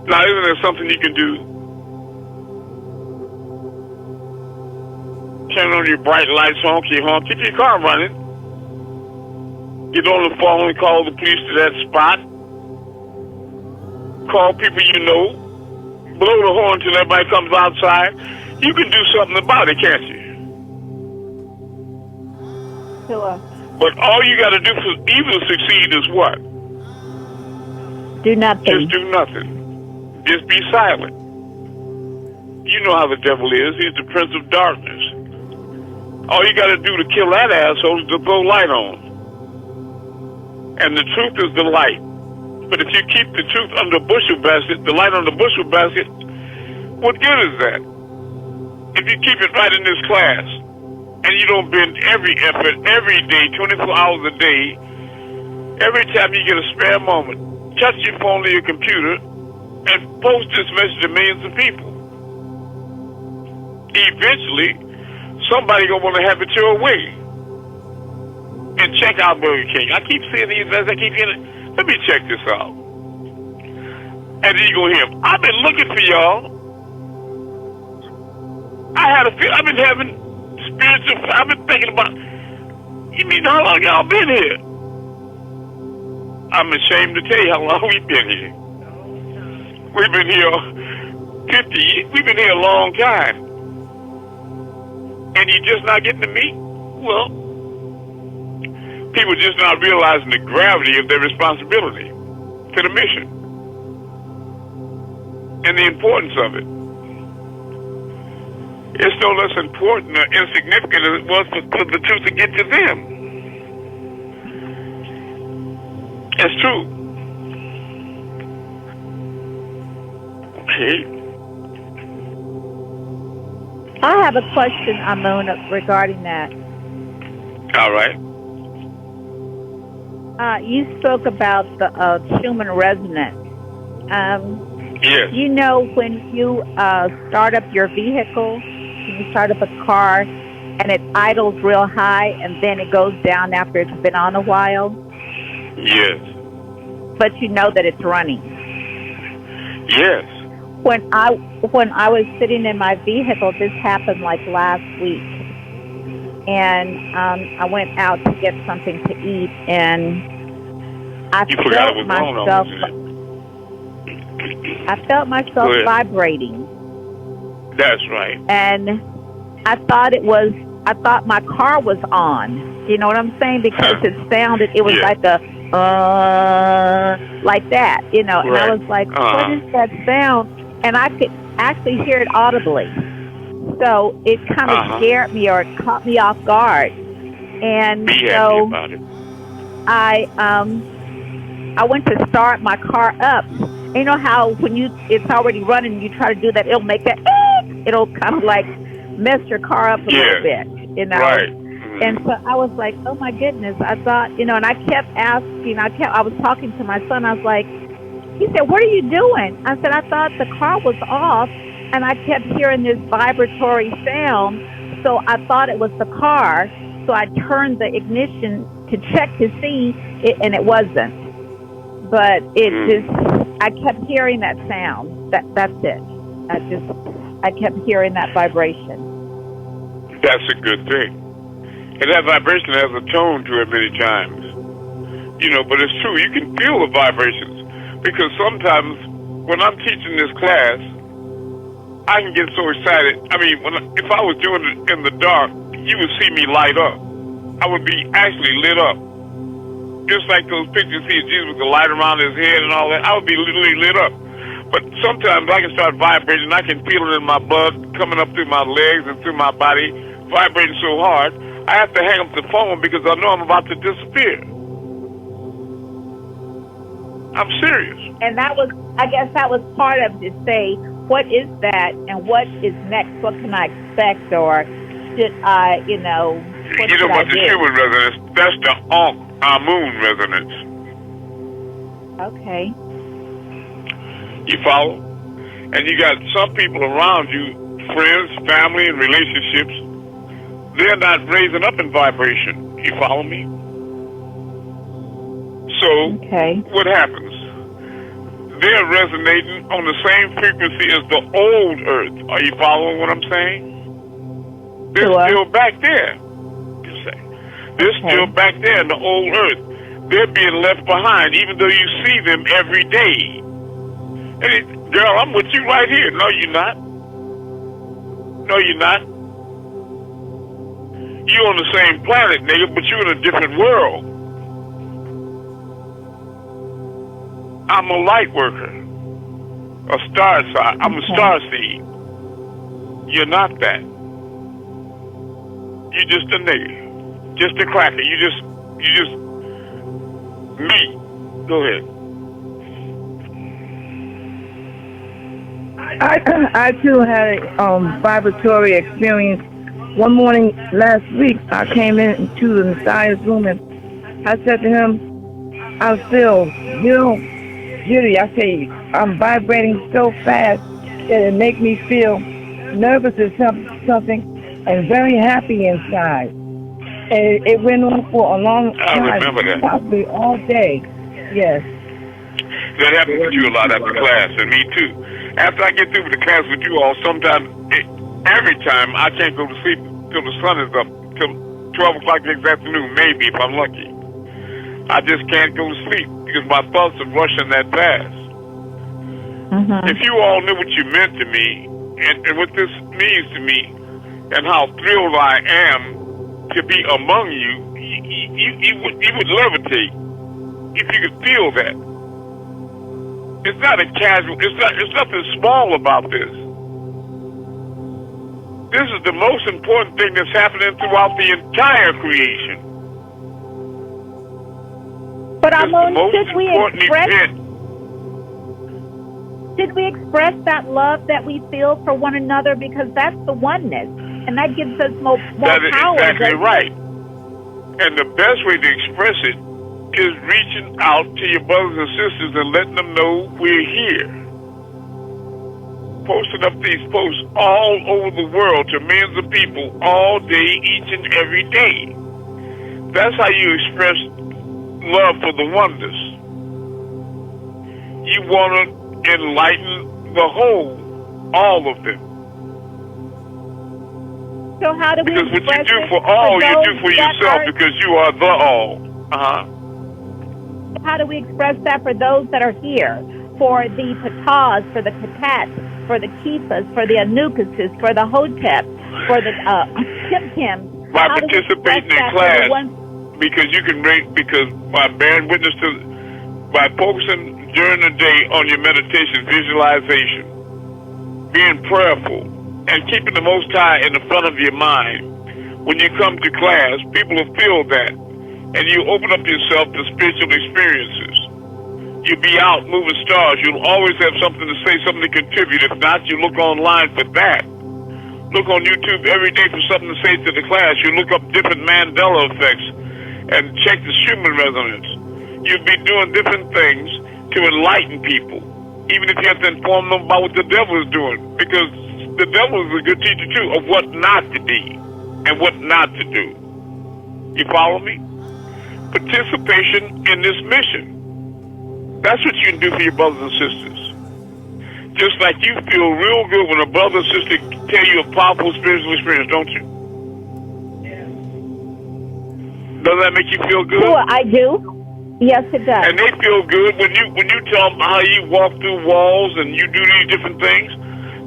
Now, isn't there something you can do? Turn on your bright lights, honky, keep your car running. Get on the phone and call the police to that spot. Call people you know. Blow the horn till everybody comes outside. You can do something about it, can't you? Sure. But all you got to do for evil to succeed is what? Do nothing. Just do nothing. Just be silent. You know how the devil is. He's the prince of darkness. All you got to do to kill that asshole is to throw light on. And the truth is the light. But if you keep the truth under a bushel basket, the light on the bushel basket, what good is that? If you keep it right in this class, and you don't bend every effort, every day, 24 hours a day, every time you get a spare moment, touch your phone or your computer, and post this message to millions of people. Eventually, somebody gonna want to have it your way. And check out Burger King. I keep seeing these messages. I keep hearing it. Let me check this out. And then you go hear him. I've been looking for y'all. I've been having spiritual. I've been thinking about. You mean how long y'all been here? I'm ashamed to tell you how long we've been here. We've been here 50 years. We've been here a long time. And you're just not getting to meet? Well, people just not realizing the gravity of their responsibility to the mission and the importance of it. It's no less important or insignificant as it was for the truth to get to them. It's true. Okay. I have a question, Amun, regarding that. All right. You spoke about the human resonance. Yes. You know, when you start up your vehicle, you start up a car, and it idles real high, and then it goes down after it's been on a while? Yes. But you know that it's running. Yes. When I was sitting in my vehicle, this happened like last week, and I went out to get something to eat, and I felt myself vibrating. That's right. And I thought my car was on. You know what I'm saying? Because it sounded, it was like a like that, you know. And I was like, what is that sound? And I could actually hear it audibly. So it kind of scared me, or it caught me off guard. And so I went to start my car up. You know how when it's already running, you try to do that, it'll make that, it'll kind of like mess your car up a little bit, you know. Right. And so I was like, oh my goodness, I thought, you know, and I kept asking, I was talking to my son, I was like, he said, what are you doing? I said, I thought the car was off, and I kept hearing this vibratory sound, so I thought it was the car, so I turned the ignition to check to see, and it wasn't. But it just, I kept hearing that sound. That's it. I kept hearing that vibration. That's a good thing. And that vibration has a tone to it many times. You know, but it's true. You can feel the vibrations. Because sometimes when I'm teaching this class, I can get so excited. I mean, if I was doing it in the dark, you would see me light up. I would be actually lit up. Just like those pictures you see of Jesus with the light around his head and all that, I would be literally lit up. But sometimes I can start vibrating. I can feel it in my blood coming up through my legs and through my body, vibrating so hard, I have to hang up the phone because I know I'm about to disappear. I'm serious. And I guess that was part of to say, what is that and what is next? What can I expect, or should I, you know, what you know what the human resonance, that's the Amun resonance. Okay. You follow? And you got some people around you, friends, family, and relationships, they're not raising up in vibration. You follow me? So, what happens? They're resonating on the same frequency as the old earth. Are you following what I'm saying? They're still back there. You say. They're still back there in the old earth. They're being left behind, even though you see them every day. And girl, I'm with you right here. No, you're not. No, you're not. You're on the same planet, nigga, but you're in a different world. I'm a light worker, a star sign. I'm a star seed. You're not that. You're just a nigga, just a cracker. You just me. Go ahead. I too had a vibratory experience. One morning last week, I came into the Messiah's room and I said to him, I feel real giddy. I say, I'm vibrating so fast that it makes me feel nervous or something and very happy inside. And it went on for a long time. I remember that. Probably all day. Yes. That happens with you a lot after class, and me too. After I get through with the class with you all, sometimes, every time, I can't go to sleep till the sun is up, till 12 o'clock this afternoon, maybe, if I'm lucky. I just can't go to sleep because my thoughts are rushing that fast. If you all knew what you meant to me, and what this means to me, and how thrilled I am to be among you, you would levitate if you could feel that. It's not a casual, it's nothing small about this. This is the most important thing that's happening throughout the entire creation. But Amun, did we express that love that we feel for one another? Because that's the oneness, and that gives us more power. That is exactly right. And the best way to express it is reaching out to your brothers and sisters and letting them know we're here. Posting up these posts all over the world to millions of people all day, each and every day. That's how you express love for the oneness. You want to enlighten the whole, all of them. So how do we Because what you do for all, you do for yourself because you are the all. How do we express that for those that are here? For the Patahs, for the Katats, for the Kifas, for the Anukuses, for the Hoteps, for the Kimkims. By participating in class, because you can rate, because by bearing witness to, by focusing during the day on your meditation, visualization, being prayerful, and keeping the Most High in the front of your mind. When you come to class, people will feel that. And you open up yourself to spiritual experiences. You'll be out moving stars. You'll always have something to say, something to contribute. If not, you look online for that. Look on YouTube every day for something to say to the class. You look up different Mandela effects and check the Schumann resonance. You'll be doing different things to enlighten people, even if you have to inform them about what the devil is doing. Because the devil is a good teacher, too, of what not to be and what not to do. You follow me? Participation in this mission. That's what you can do for your brothers and sisters. Just like you feel real good when a brother or sister tell you a powerful spiritual experience, don't you? Yeah. Does that make you feel good? Sure, I do. Yes, it does. And they feel good when you tell them how you walk through walls and you do these different things.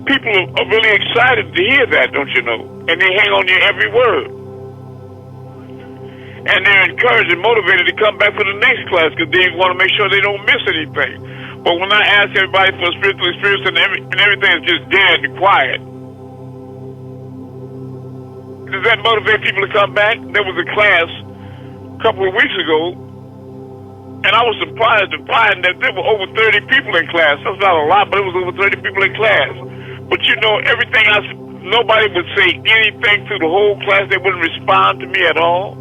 People are really excited to hear that, don't you know? And they hang on your every word. And they're encouraged and motivated to come back for the next class because they want to make sure they don't miss anything. But when I ask everybody for a spiritual experience and everything is just dead and quiet, does that motivate people to come back? There was a class a couple of weeks ago, and I was surprised to find that there were over 30 people in class. That's not a lot, but it was over 30 people in class. But you know, everything nobody would say anything through the whole class. They wouldn't respond to me at all.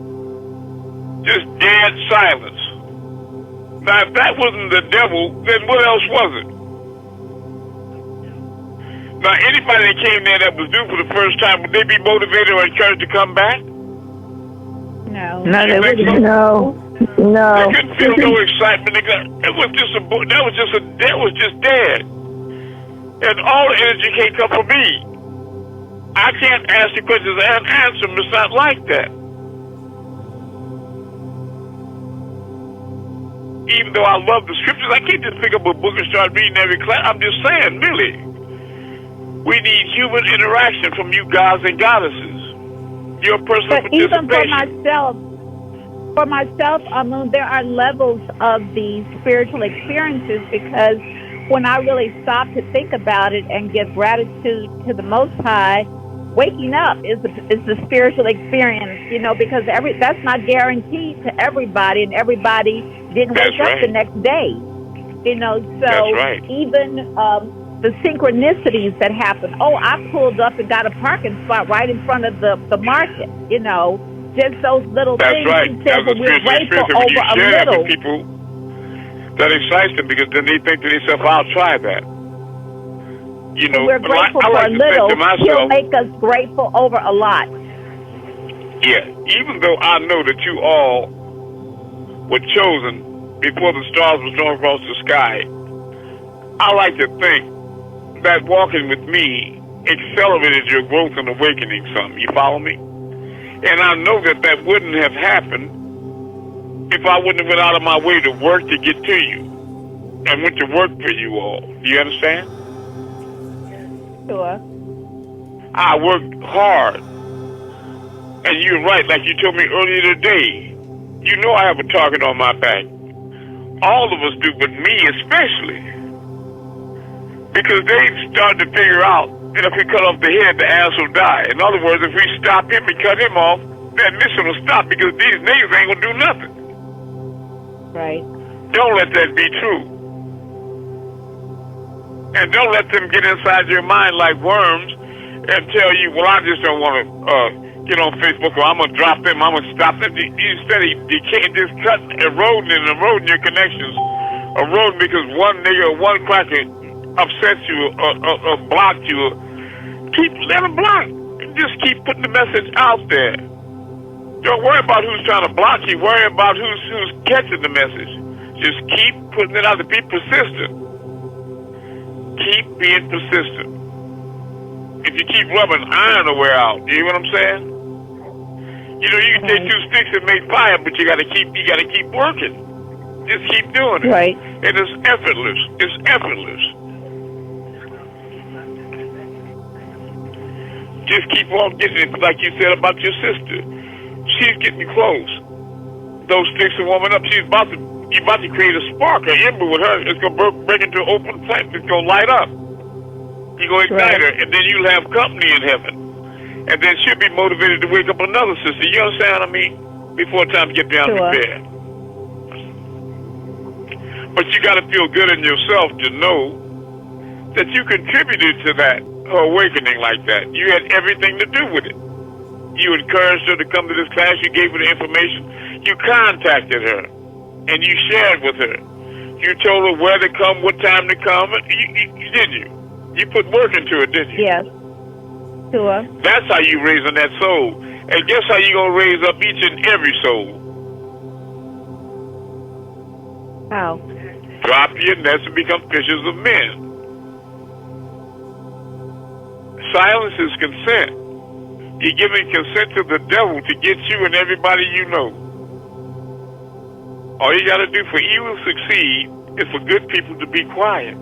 Just dead silence. Now, if that wasn't the devil, then what else was it? Now, anybody that came there that was due for the first time, would they be motivated or encouraged to come back? No. No, they wouldn't. No. They couldn't feel no excitement. That was just dead. And all the energy can't come from me. I can't ask you questions and answer them. It's not like that. Even though I love the scriptures, I can't just pick up a book and start reading every class. I'm just saying, really. We need human interaction from you gods and goddesses. Your personal participation. Even for myself, For myself, there are levels of these spiritual experiences because when I really stop to think about it and give gratitude to the Most High, waking up is the spiritual experience, because that's not guaranteed to everybody, and everybody didn't wake up the next day, So even the synchronicities that happen. Oh, I pulled up and got a parking spot right in front of the market, Just those little things. Right. That's a we're grateful over you a share little. That with people, that excites them because then they think to themselves, I'll try that. We're grateful for a little. He'll make us grateful over a lot. Yeah, even though I know that you all were chosen before the stars were thrown across the sky, I like to think that walking with me accelerated your growth and awakening some. You follow me? And I know that wouldn't have happened if I wouldn't have went out of my way to work to get to you and went to work for you all. Do you understand? Sure. I worked hard. And you're right, like you told me earlier today. You know I have a target on my back. All of us do, but me especially. Because they started to figure out that if we cut off the head, the ass will die. In other words, if we stop him and cut him off, that mission will stop because these niggas ain't going to do nothing. Right. Don't let that be true. And don't let them get inside your mind like worms and tell you, well, I just don't want to get on Facebook, or I'm going to drop them, I'm going to stop them. Instead, you can't just cut, eroding your connections. Eroding because one nigga or one cracker upsets you or blocked you. Let them block. Just keep putting the message out there. Don't worry about who's trying to block you. Worry about who's catching the message. Just keep putting it out there. Be persistent. Keep being persistent. If you keep rubbing, iron will wear out. You hear what I'm saying? You can take two sticks and make fire, but you gotta keep working. Just keep doing it. Right. And it's effortless. It's effortless. Just keep on getting it, like you said about your sister. She's getting close. Those sticks are warming up. You're about to create a spark, an ember with her. It's going to break into an open flame. It's going to light up. You're going to ignite her, and then you'll have company in heaven. And then she'll be motivated to wake up another sister. You understand what I mean? Before time to get down to bed. But you got to feel good in yourself to know that you contributed to that awakening like that. You had everything to do with it. You encouraged her to come to this class. You gave her the information. You contacted her, and you shared with her. You told her where to come, what time to come. Didn't you? You put work into it, didn't you? Yes. Sure. That's how you raising that soul. And guess how you gonna raise up each and every soul? How? Drop your nets and become fishers of men. Silence is consent. You're giving consent to the devil to get you and everybody you know. All you got to do for evil to succeed is for good people to be quiet.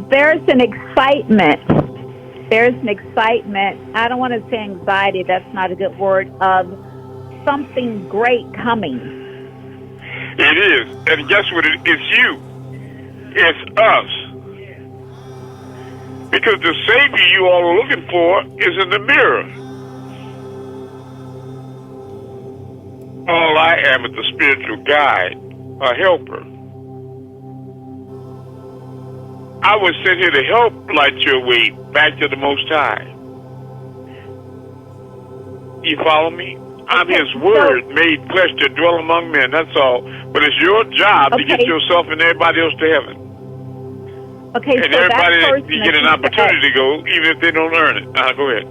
There's an excitement. I don't want to say anxiety. That's not a good word. Of something great coming. It is. And guess what? It's you. It's us. Because the Savior you all are looking for is in the mirror. All I am is a spiritual guide, a helper. I was sent here to help light your way back to the Most High. You follow me? I'm His Word made flesh to dwell among men, that's all. But it's your job to get yourself and everybody else to heaven. Okay, and so everybody you get an opportunity to go, even if they don't earn it. Go ahead.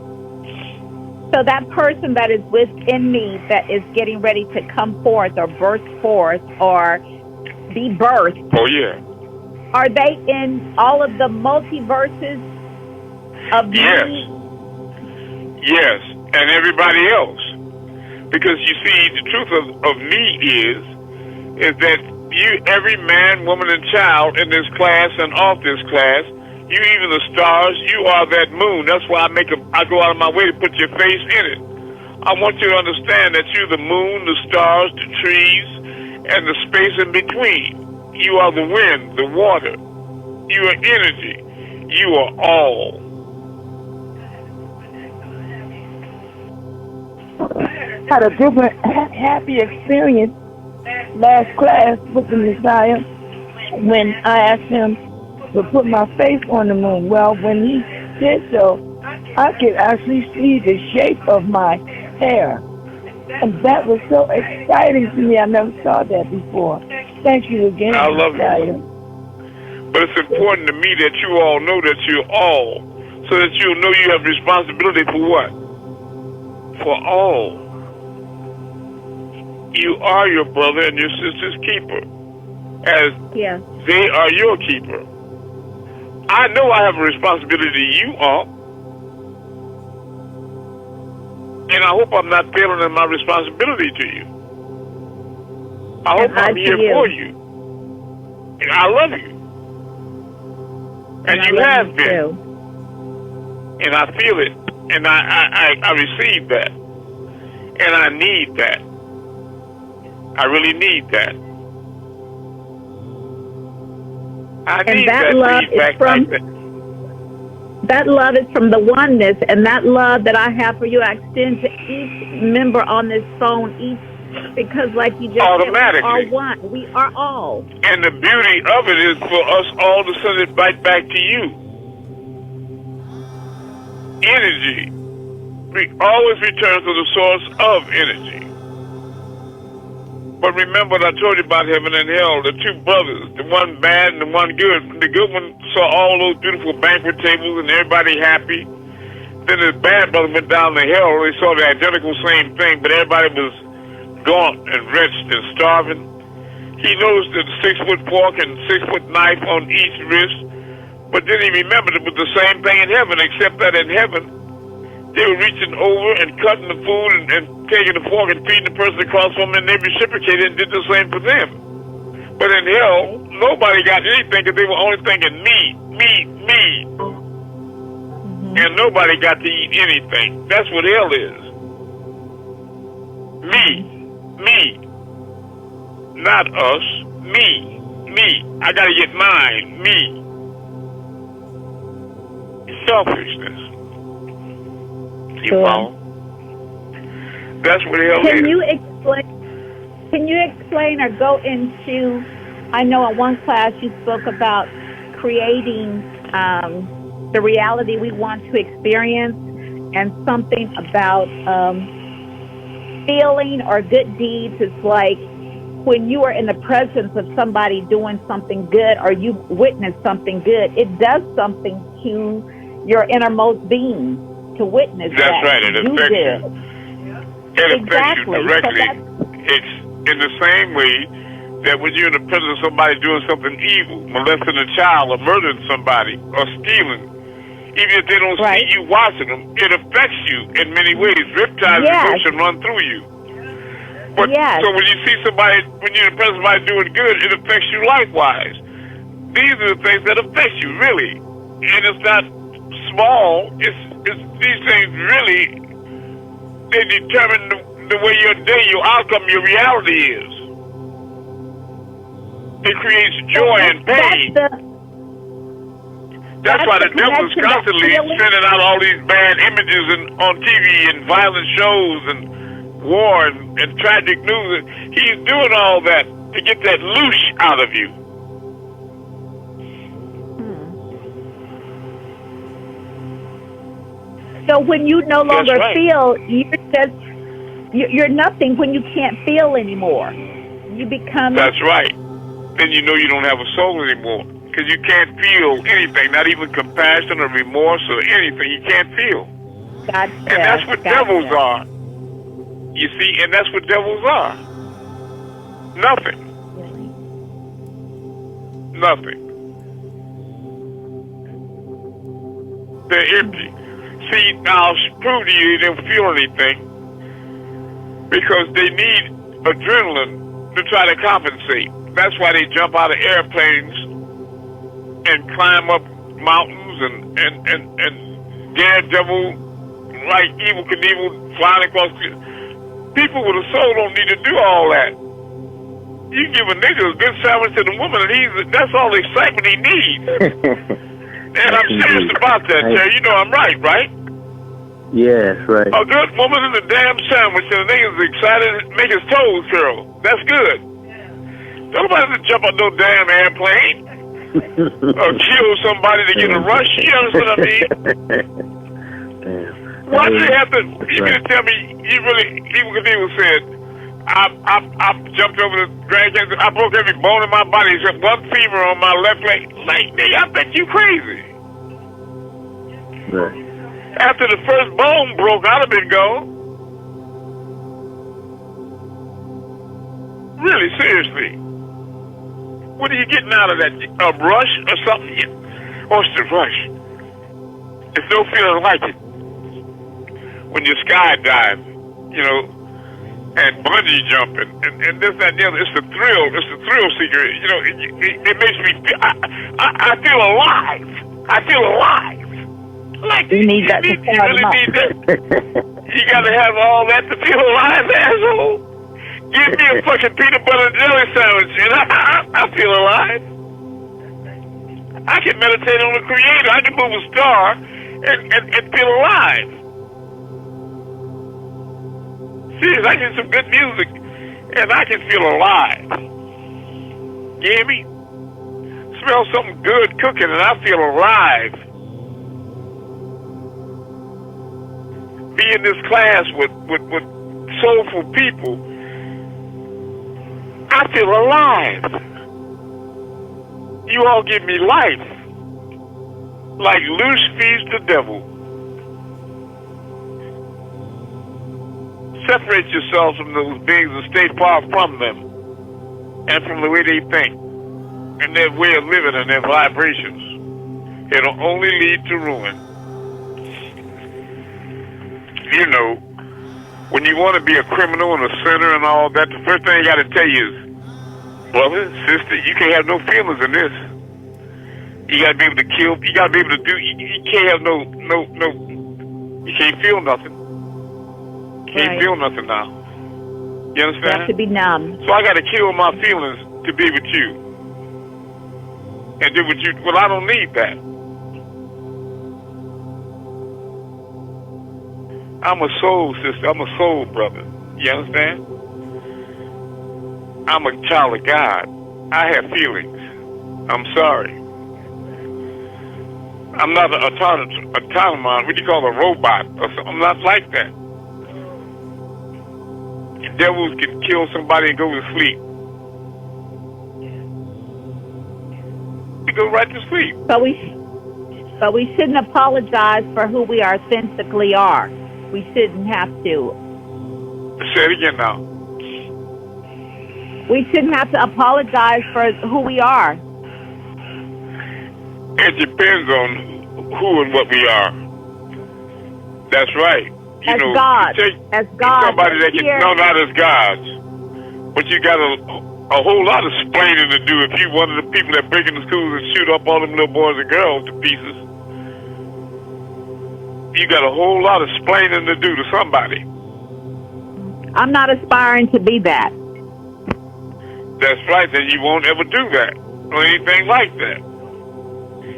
So that person that is within me that is getting ready to come forth or burst forth or be birthed. Oh, yeah. Are they in all of the multiverses of me? Yes, and everybody else. Because you see, the truth of me is that you, every man, woman, and child in this class and off this class, you even the stars, you are that moon. That's why I go out of my way to put your face in it. I want you to understand that you're the moon, the stars, the trees, and the space in between. You are the wind, the water. You are energy. You are all. Had a different happy experience last class with the Messiah when I asked him to put my face on the moon. Well, when he did so, I could actually see the shape of my hair. And that was so exciting to me. I never saw that before. Thank you again. I love Messiah. you. But it's important to me that you all know that you're all, so that you'll know you have responsibility for what? For all. You are your brother and your sister's keeper, as they are your keeper. I know I have a responsibility to you all, and I hope I'm not failing in my responsibility to you. I hope I'm here for you. And I love you. And you have been. And I feel it. And I receive that. And I need that. I really need that. I need that feedback like that. That love is from the oneness, and that love that I have for you, I extend to each member on this phone, because like you just said, we are one. We are all. And the beauty of it is for us all to send it right back to you. Energy. We always return to the source of energy. But remember what I told you about heaven and hell, the two brothers, the one bad and the one good. The good one saw all those beautiful banquet tables and everybody happy. Then the bad brother went down to hell. They saw the identical same thing, but everybody was gaunt and wretched and starving. He noticed the 6-foot fork and 6-foot knife on each wrist, but then he remembered it was the same thing in heaven, except that in heaven, they were reaching over and cutting the food and taking the fork and feeding the person across from them, and they reciprocated and did the same for them. But in hell, nobody got anything because they were only thinking me. And nobody got to eat anything. That's what hell is. Me. Not us. Me. I got to get mine. Me. Selfishness. You follow? That's what hell is. Can you explain or go into, I know in one class you spoke about creating the reality we want to experience, and something about feeling or good deeds is like when you are in the presence of somebody doing something good or you witness something good, it does something to your innermost being to witness that. That's right. It affects you. It affects you directly. It's in the same way that when you're in the presence of somebody doing something evil, molesting a child or murdering somebody or stealing, even if they don't see you watching them, it affects you in many ways. Riptides of emotion run through you. But so when you see somebody, when you're in the presence of somebody doing good, it affects you likewise. These are the things that affect you, really. And it's not small. It's these things really, they determine the way your day, your outcome, your reality is. It creates joy and pain. That's why the devil's constantly sending out all these bad images on TV and violent shows and war and tragic news. He's doing all that to get that loose out of you. So when you no longer feel, you're nothing when you can't feel anymore. You become... That's right. Then you know you don't have a soul anymore. Because you can't feel anything, not even compassion or remorse or anything. You can't feel. Gotcha. And that's what devils are. You see, and that's what devils are. Nothing. Nothing. They're empty. See, I'll prove to you they don't feel anything because they need adrenaline to try to compensate. That's why they jump out of airplanes and climb up mountains and daredevil like Evil Knievel flying across. People with a soul don't need to do all that. You give a nigga a good sandwich to the woman, and that's all the excitement he needs. And I'm serious about that, Terry. You know I'm right, right? Yes, right. A good woman in a damn sandwich, and the nigga's excited to make his toes curl. That's good. Nobody to jump on no damn airplane or kill somebody to get a rush. You understand what I mean? Why do you have to? You mean to tell me you really? Evil Knievel said, I jumped over the Grand Canyon. I broke every bone in my body except one femur on my left leg. Like, nigga, I think you crazy. Right. After the first bone broke, I'd have been gone. Really, seriously. What are you getting out of that? A rush or something? What's the rush? There's no feeling like it. When you skydive, you know, and bungee jumping, and this, that, and the other. It's the thrill. It's the thrill seeker. You know, it makes me feel, I feel alive. I feel alive. Like, you need that. You really need that. You gotta have all that to feel alive, asshole. Give me a fucking peanut butter and jelly sandwich, and I feel alive. I can meditate on the Creator. I can move a star and feel alive. Serious, I get some good music, and I can feel alive. You hear me? Smell something good cooking, and I feel alive. Be in this class with soulful people, I feel alive. You all give me life. Like loose feeds the devil. Separate yourselves from those beings and stay far from them and from the way they think and their way of living and their vibrations. It'll only lead to ruin. You know, when you want to be a criminal and a sinner and all that, the first thing I got to tell you is, brother, sister, you can't have no feelings in this. You got to be able to kill. You got to be able to do. You can't have no. You can't feel nothing. Can't feel nothing now. You understand? You have to be numb. So I got to kill my feelings to be with you. And do what you. Well, I don't need that. I'm a soul sister. I'm a soul brother. You understand? I'm a child of God. I have feelings. I'm sorry. I'm not an autonomous, what do you call a robot? Or something. I'm not like that. Devils can kill somebody and go to sleep. We go right to sleep. But we shouldn't apologize for who we authentically are. We shouldn't have to. Say it again now. We shouldn't have to apologize for who we are. It depends on who and what we are. That's right. You as know, God. As God. Somebody that no, not as gods. But you got a whole lot of splaining to do if you one of the people that break into schools and shoot up all them little boys and girls to pieces. You got a whole lot of splaining to do to somebody. I'm not aspiring to be that. That's right, then you won't ever do that or anything like that.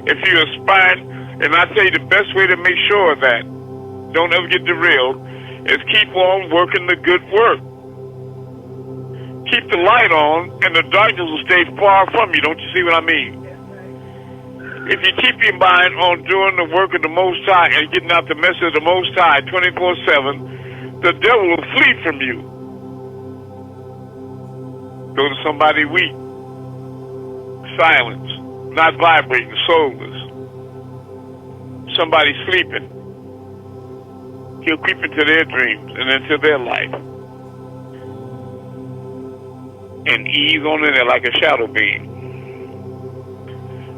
If you aspire, and I tell you the best way to make sure of that, don't ever get derailed, is keep on working the good work. Keep the light on, and the darkness will stay far from you. Don't you see what I mean? If you keep your mind on doing the work of the Most High and getting out the message of the Most High 24/7, the devil will flee from you. Go to somebody weak, silence, not vibrating, soulless. Somebody sleeping. He'll creep into their dreams and into their life and ease on in there like a shadow being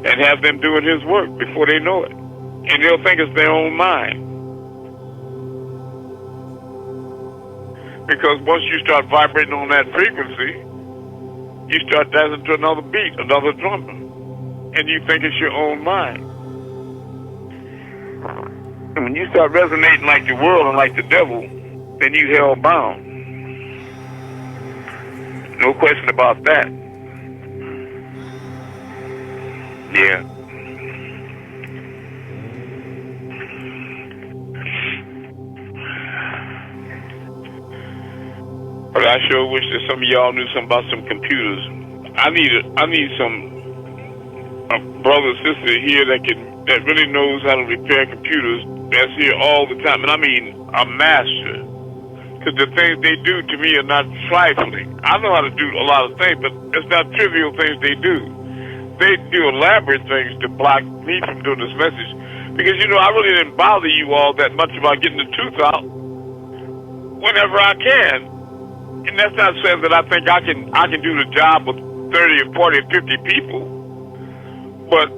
and have them doing his work before they know it. And they'll think it's their own mind. Because once you start vibrating on that frequency, you start dancing to another beat, another drummer, and you think it's your own mind. And when you start resonating like the world and like the devil, then you hell bound. No question about that. Yeah. But I sure wish that some of y'all knew something about some computers. I need some brother or sister here that really knows how to repair computers. That's here all the time, and I mean a master. Because the things they do to me are not trifling. I know how to do a lot of things, but it's not trivial things they do. They do elaborate things to block me from doing this message. Because, I really didn't bother you all that much about getting the truth out whenever I can. And that's not saying that I think I can do the job with 30 or 40 or 50 people. But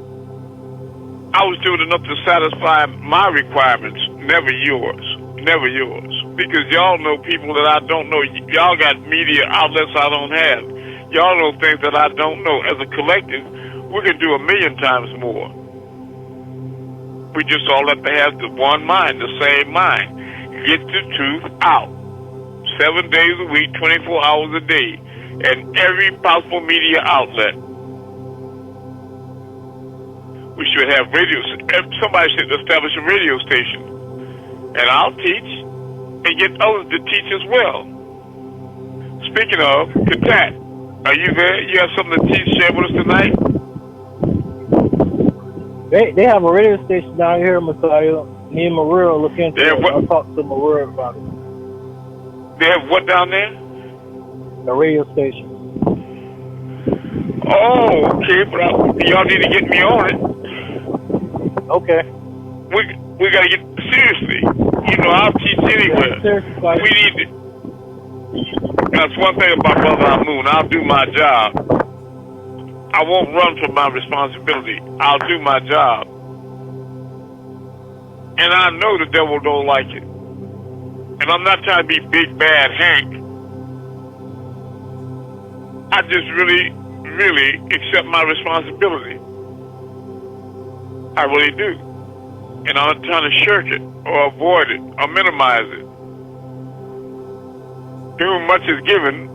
I was doing enough to satisfy my requirements, never yours. Never yours. Because y'all know people that I don't know. Y'all got media outlets I don't have. Y'all know things that I don't know. As a collective, we can do 1,000,000 times more. We just all have to have the one mind, the same mind. Get the truth out. 7 days a week, 24 hours a day. And every possible media outlet. We should have somebody should establish a radio station. And I'll teach and get others to teach as well. Speaking of, Katat, are you there? You have something to teach, share with us tonight? They have a radio station down here in Messiah. Me and Maria will look into it. I'll talk to Maria about it. They have what down there? The radio station. Oh, okay, but y'all need to get me on it. Okay. We got to get seriously. I'll teach anywhere. We need to. That's one thing about Brother Amun. I'll do my job. I won't run from my responsibility. I'll do my job. And I know the devil don't like it. And I'm not trying to be big bad Hank. I just really, really accept my responsibility. I really do. And I'm not trying to shirk it or avoid it or minimize it. To whom much is given,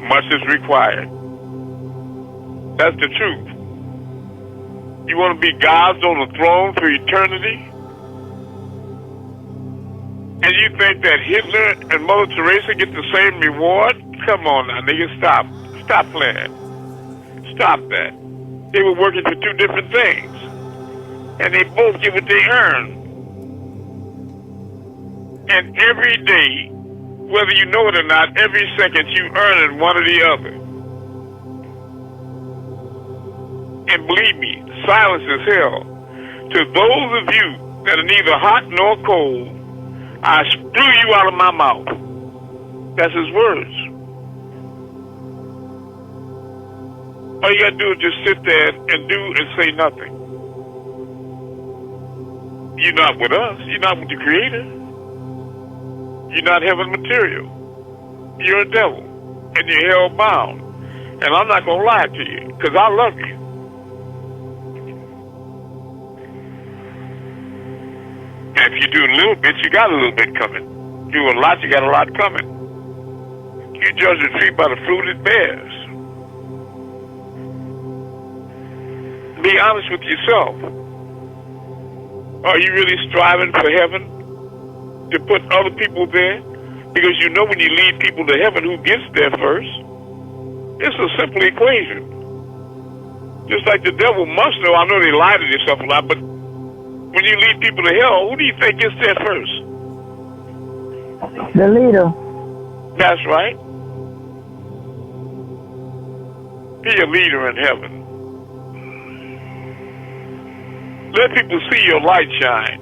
much is required. That's the truth. You want to be gods on the throne for eternity? And you think that Hitler and Mother Teresa get the same reward? Come on now, nigga, stop. Stop playing. Stop that. They were working for two different things. And they both get what they earn. And every day, whether you know it or not, every second you earn in one or the other. And believe me, silence is hell. To those of you that are neither hot nor cold, I spew you out of my mouth. That's his words. All you gotta do is just sit there and do and say nothing. You're not with us. You're not with the Creator. You're not heaven material. You're a devil. And you're hell bound. And I'm not gonna lie to you, because I love you. And if you do a little bit, you got a little bit coming. Do a lot, you got a lot coming. You judge a tree by the fruit it bears. Be honest with yourself. Are you really striving for heaven? To put other people there? Because you know when you lead people to heaven, who gets there first? It's a simple equation. Just like the devil must know. I know they lie to themselves a lot, but when you lead people to hell, who do you think gets there first? The leader. That's right. Be a leader in heaven. Let people see your light shine.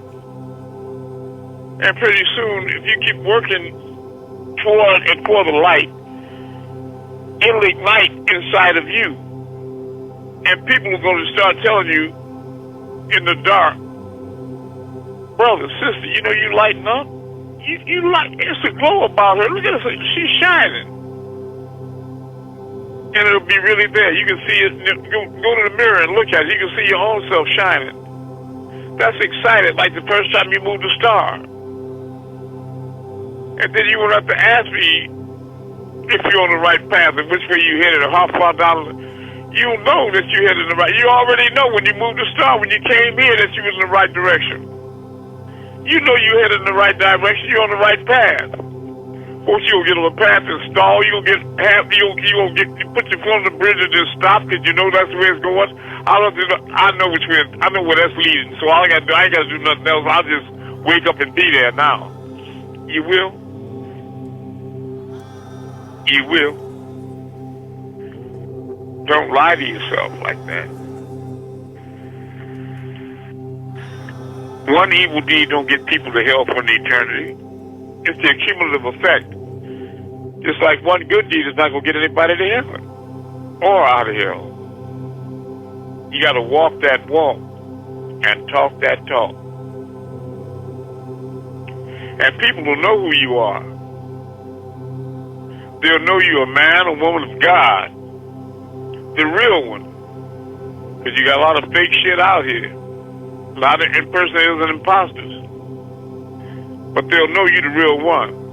And pretty soon, if you keep working toward and for the light, it'll ignite inside of you. And people are going to start telling you in the dark, brother, sister, you know you lighten up? You light, it's a glow about her. Look at her, she's shining. And it'll be really there. You can see it, go to the mirror and look at it. You can see your own self shining. That's excited, like the first time you moved a star. And then you won't have to ask me if you're on the right path and which way you headed or how far down. You know that you headed in the right. You already know when you moved the star, when you came here, that you was in the right direction. You know you headed in the right direction. You're on the right path. Once you'll get on the path and stall, you'll get you put your foot on the bridge and just stop because you know that's where it's going. I know which way. I know where that's leading. So all I ain't got to do nothing else. I'll just wake up and be there now. You will. You will. Don't lie to yourself like that. One evil deed don't get people to hell for an eternity. It's the cumulative effect. Just like one good deed is not going to get anybody to heaven or out of hell. You got to walk that walk and talk that talk. And people will know who you are. They'll know you're a man or woman of God. The real one. Because you got a lot of fake shit out here. A lot of impersonators and imposters. But they'll know you the real one.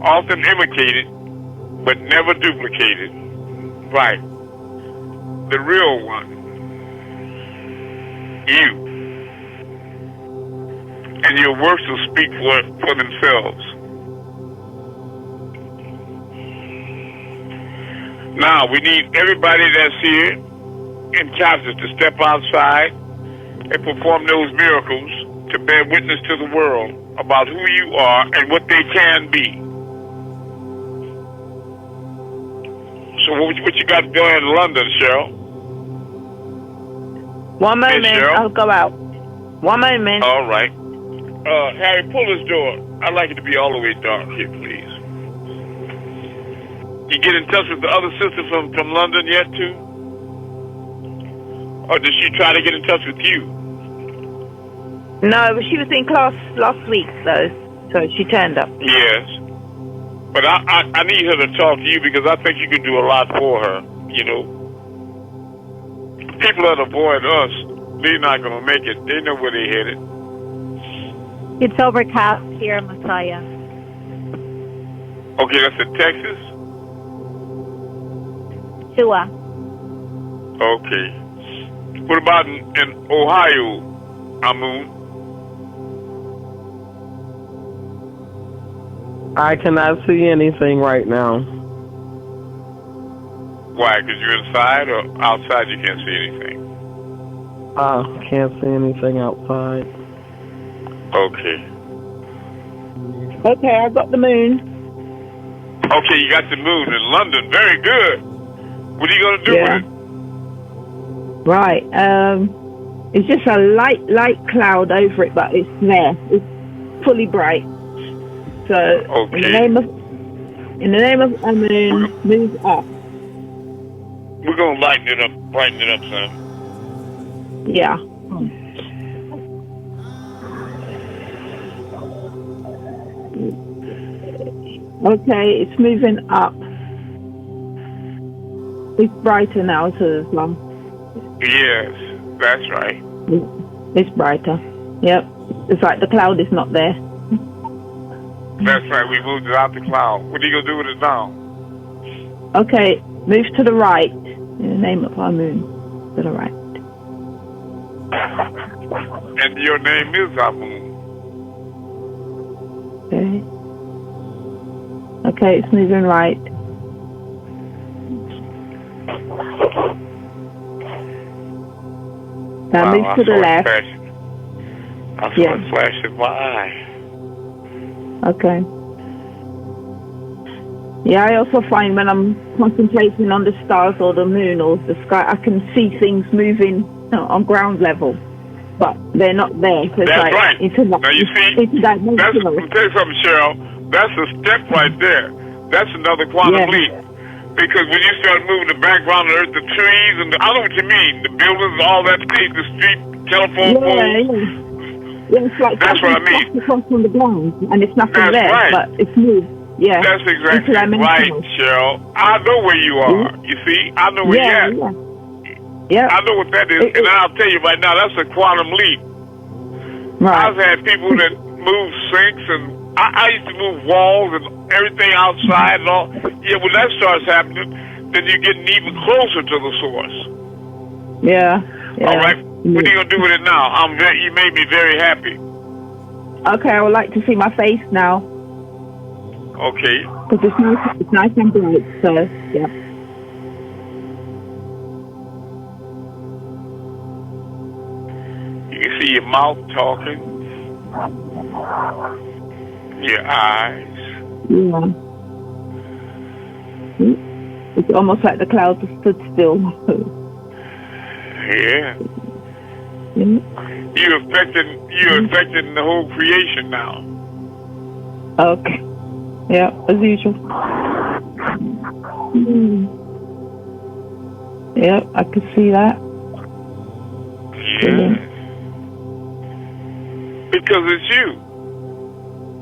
Often imitated, but never duplicated. Right. The real one. You. And your works will speak for themselves. Now, we need everybody that's here in Kansas to step outside and perform those miracles to bear witness to the world about who you are and what they can be. So what you got going in London, Cheryl? One moment, hey, I'll go out. One moment. All right. Harry, pull this door. I'd like it to be all the way dark here, please. You get in touch with the other sister from London yet, too? Or did she try to get in touch with you? No, but she was in class last week, though, so she turned up. Yes. But I need her to talk to you because I think you can do a lot for her, you know. People that avoid us, they're not going to make it. They know where they're headed. It's overcast here, Messiah. Okay, that's in Texas? Tua. Okay. What about in Ohio, Amun? I cannot see anything right now. Why? Because you're inside or outside you can't see anything? Can't see anything outside. Okay. Okay, I got the moon. Okay, you got the moon in London. Very good. What are you going to do with it? Right. It's just a light cloud over it, but it's there. It's fully bright. So, okay. in the name of Amun, move up. We're going to lighten it up, brighten it up some. Yeah. Okay, it's moving up. It's brighter now too, as well. Yes, that's right. It's brighter. Yep. It's like the cloud is not there. That's right, we moved it out the cloud. What are you going to do with it now? Okay, move to the right. In the name of our moon. To the right. And your name is Amun. Okay. Okay, it's moving right. Now move to the left. I saw it flash in my eye. Okay. Yeah, I also find when I'm concentrating on the stars or the moon or the sky, I can see things moving on ground level, but they're not there. So that's like, right. Now you see, let me tell you something, Cheryl. That's a step right there. That's another quantum leap. Because when you start moving the background of the earth, the trees, and I know what you mean, the buildings, all that, the street, telephone poles. Yeah, it's like that's what I mean. Across from the ground, and it's nothing there, right. but it's moved. Yeah, that's exactly right, Cheryl. I know where you are. You see, I know where you're at. Yeah. I know what that is, and I'll tell you right now, that's a quantum leap. Right. I've had people that move sinks, and I used to move walls and everything outside and all. Yeah, when that starts happening, then you're getting even closer to the source. Yeah. All right. What are you gonna do with it now? You made me very happy. Okay, I would like to see my face now. Okay. Because it's nice and bright, so, yeah. You can see your mouth talking, your eyes. Yeah. It's almost like the clouds have stood still. Yeah. You're affecting the whole creation now. Okay. Yeah, as usual. Yeah, I could see that. Yeah. Because it's you.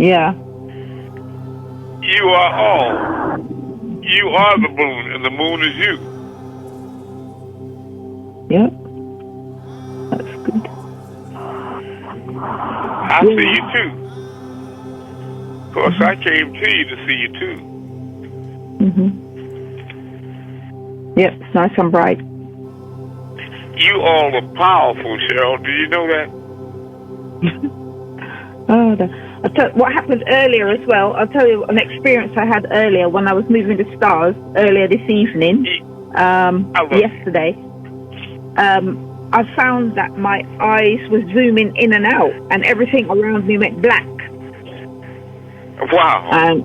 Yeah. You are all. You are the moon, and the moon is you. Yep. That's good. I see you too. Of course, I came to you to see you too. Yep, it's nice and bright. You all are powerful, Cheryl. Do you know that? What happened earlier as well, I'll tell you an experience I had earlier when I was moving the stars earlier this evening, yesterday. I found that my eyes were zooming in and out and everything around me went black. Wow. And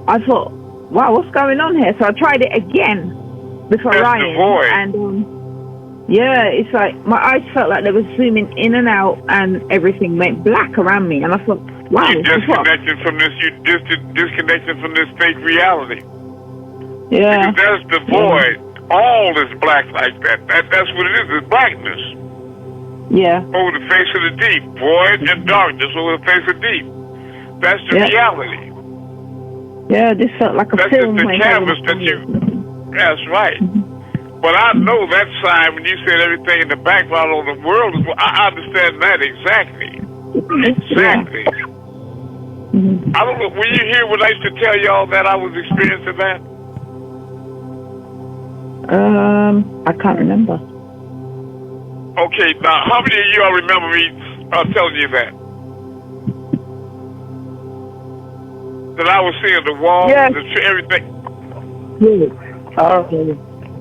I thought, wow, what's going on here? So I tried it again with Orion. And yeah, it's like my eyes felt like they were zooming in and out and everything went black around me. And I thought, wow. You disconnected from this. You disconnected from this fake reality. Yeah. Because that's the void. All is black like that. That's what it is. It's blackness. Yeah. Over the face of the deep. Void and darkness over the face of deep. That's the reality. Yeah, this felt like a film. That's the canvas that you... That's right. But I know that sign when you said everything in the background of the world. I understand that exactly. Exactly. I don't know. Were you here when I used to tell y'all that I was experiencing that? I can't remember. Okay, now how many of y'all remember me telling you that? That I was seeing the walls, everything.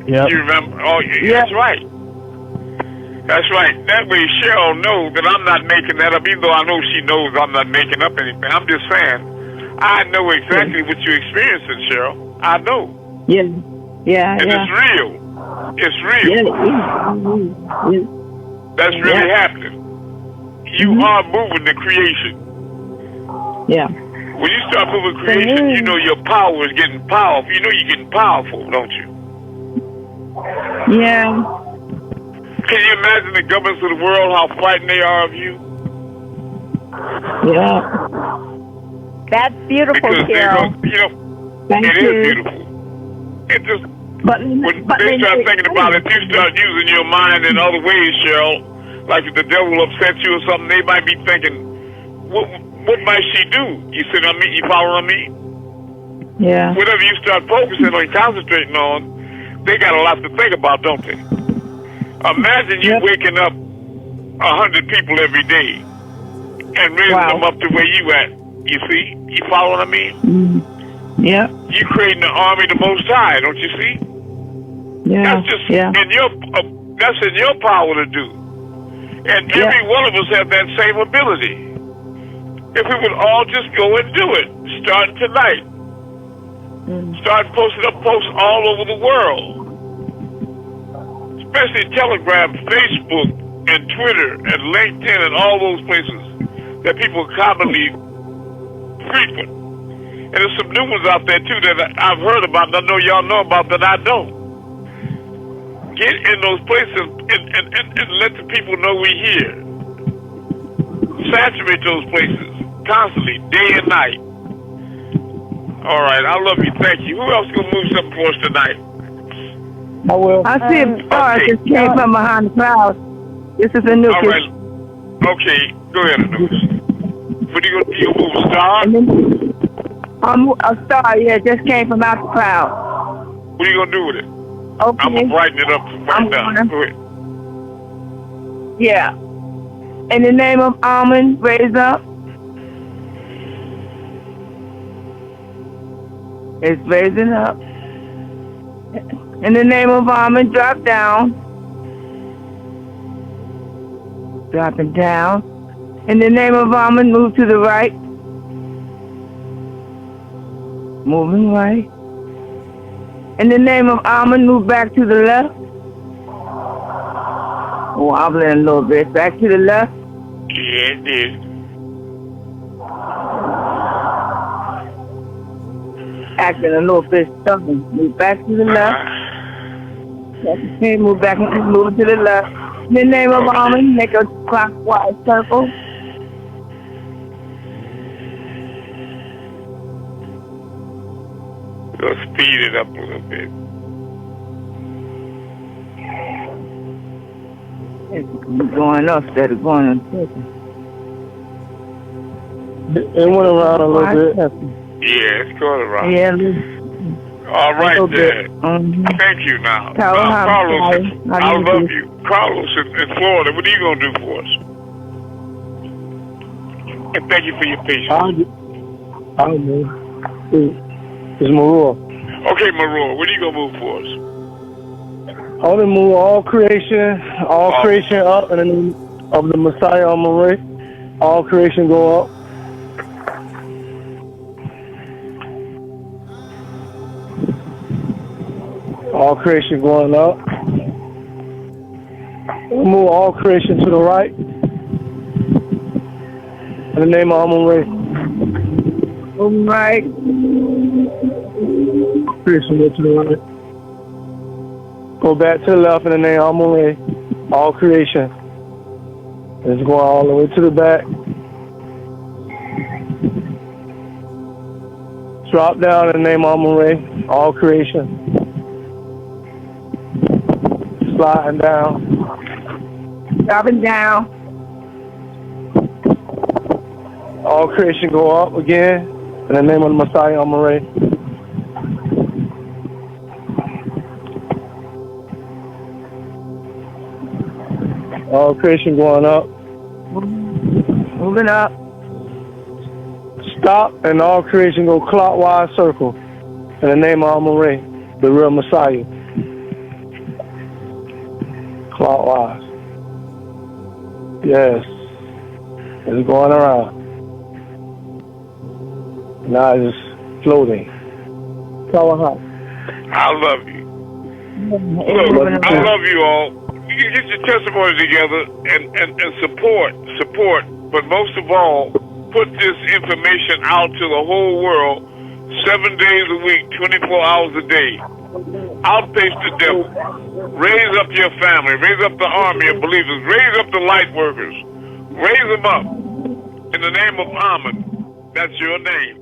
Yeah. You remember? Oh, yeah. That's right. That's right. That way Cheryl knows that I'm not making that up, even though I know she knows I'm not making up anything. I'm just saying, I know exactly what you're experiencing, Cheryl. I know. Yeah. Yeah. And it's real. It's real. Yeah. That's really happening. You are moving the creation. Yeah. When you start moving creation, you know your power is getting powerful. You know you're getting powerful, don't you? Yeah. Can you imagine the governments of the world, how frightened they are of you? Yeah. That's beautiful, Cheryl. It is beautiful. It just, when they start thinking about it, you start using your mind in other ways, Cheryl. Like if the devil will upset you or something, they might be thinking, what might she do? You sit on me, you following me? Yeah. Whatever you start focusing on, concentrating on, they got a lot to think about, don't they? Imagine you waking up 100 people every day and raising them up to where you at. You see? You follow what I mean? Yeah. You creating the army the Most High, don't you see? Yeah. That's just in your that's in your power to do. And every one of us have that same ability. If we would all just go and do it, starting tonight. Start posting up posts all over the world. Especially Telegram, Facebook, and Twitter, and LinkedIn, and all those places that people commonly frequent. And there's some new ones out there, too, that I've heard about, and I know y'all know about, that I don't. Get in those places and let the people know we're here. Saturate those places constantly, day and night. All right, I love you. Thank you. Who else gonna move something for us tonight? I will. I see a star just came from behind the clouds. This is Anubis. All right. Okay, go ahead, Anubis. What are you going to do? Move a star? A star, yeah, just came from out the cloud. What are you going to do with it? Okay. I'm going to brighten it up right now. Go ahead. Yeah. In the name of Amun, raise up. It's raising up. In the name of Amun, drop down. Dropping down. In the name of Amun, move to the right. Moving right. In the name of Amun, move back to the left. Wobbling a little bit. Back to the left. Yeah, it did. Acting a little bit stubborn. Move back to the left. Okay, move back, move to the left. In the name of Amun, make a clockwise circle. Go speed it up a little bit. It's going up instead of going in circle. It went around a little bit. Yeah, it's going around. Yeah, all right, then. Thank you now. Carlos, I love you. Carlos in Florida, what are you going to do for us? And thank you for your patience. I'll move. It's Marua. Okay, Marua, what are you going to move for us? I want to move all creation up in the name of the Messiah Amun-Rayay. All creation go up. All creation going up. We'll move all creation to the right. In the name of Amun-Rayay. All right. Creation go to the right. Go back to the left in the name of Amun-Rayay. All creation. It's going all the way to the back. Drop down in the name of Amun-Rayay. All creation. Sliding down. Dropping down. All creation go up again in the name of the Messiah Amun-Rayay. All creation going up. Moving up. Stop and all creation go clockwise circle in the name of Amun-Rayay, the real Messiah. Clockwise. Yes. It's going around. Now it's just floating. I love you. Look, I love you all. You can get your testimony together and support, but most of all, put this information out to the whole world 7 days a week, 24 hours a day. Outpace the devil. Raise up your family. Raise up the army of believers. Raise up the light workers. Raise them up. In the name of Amun. That's your name.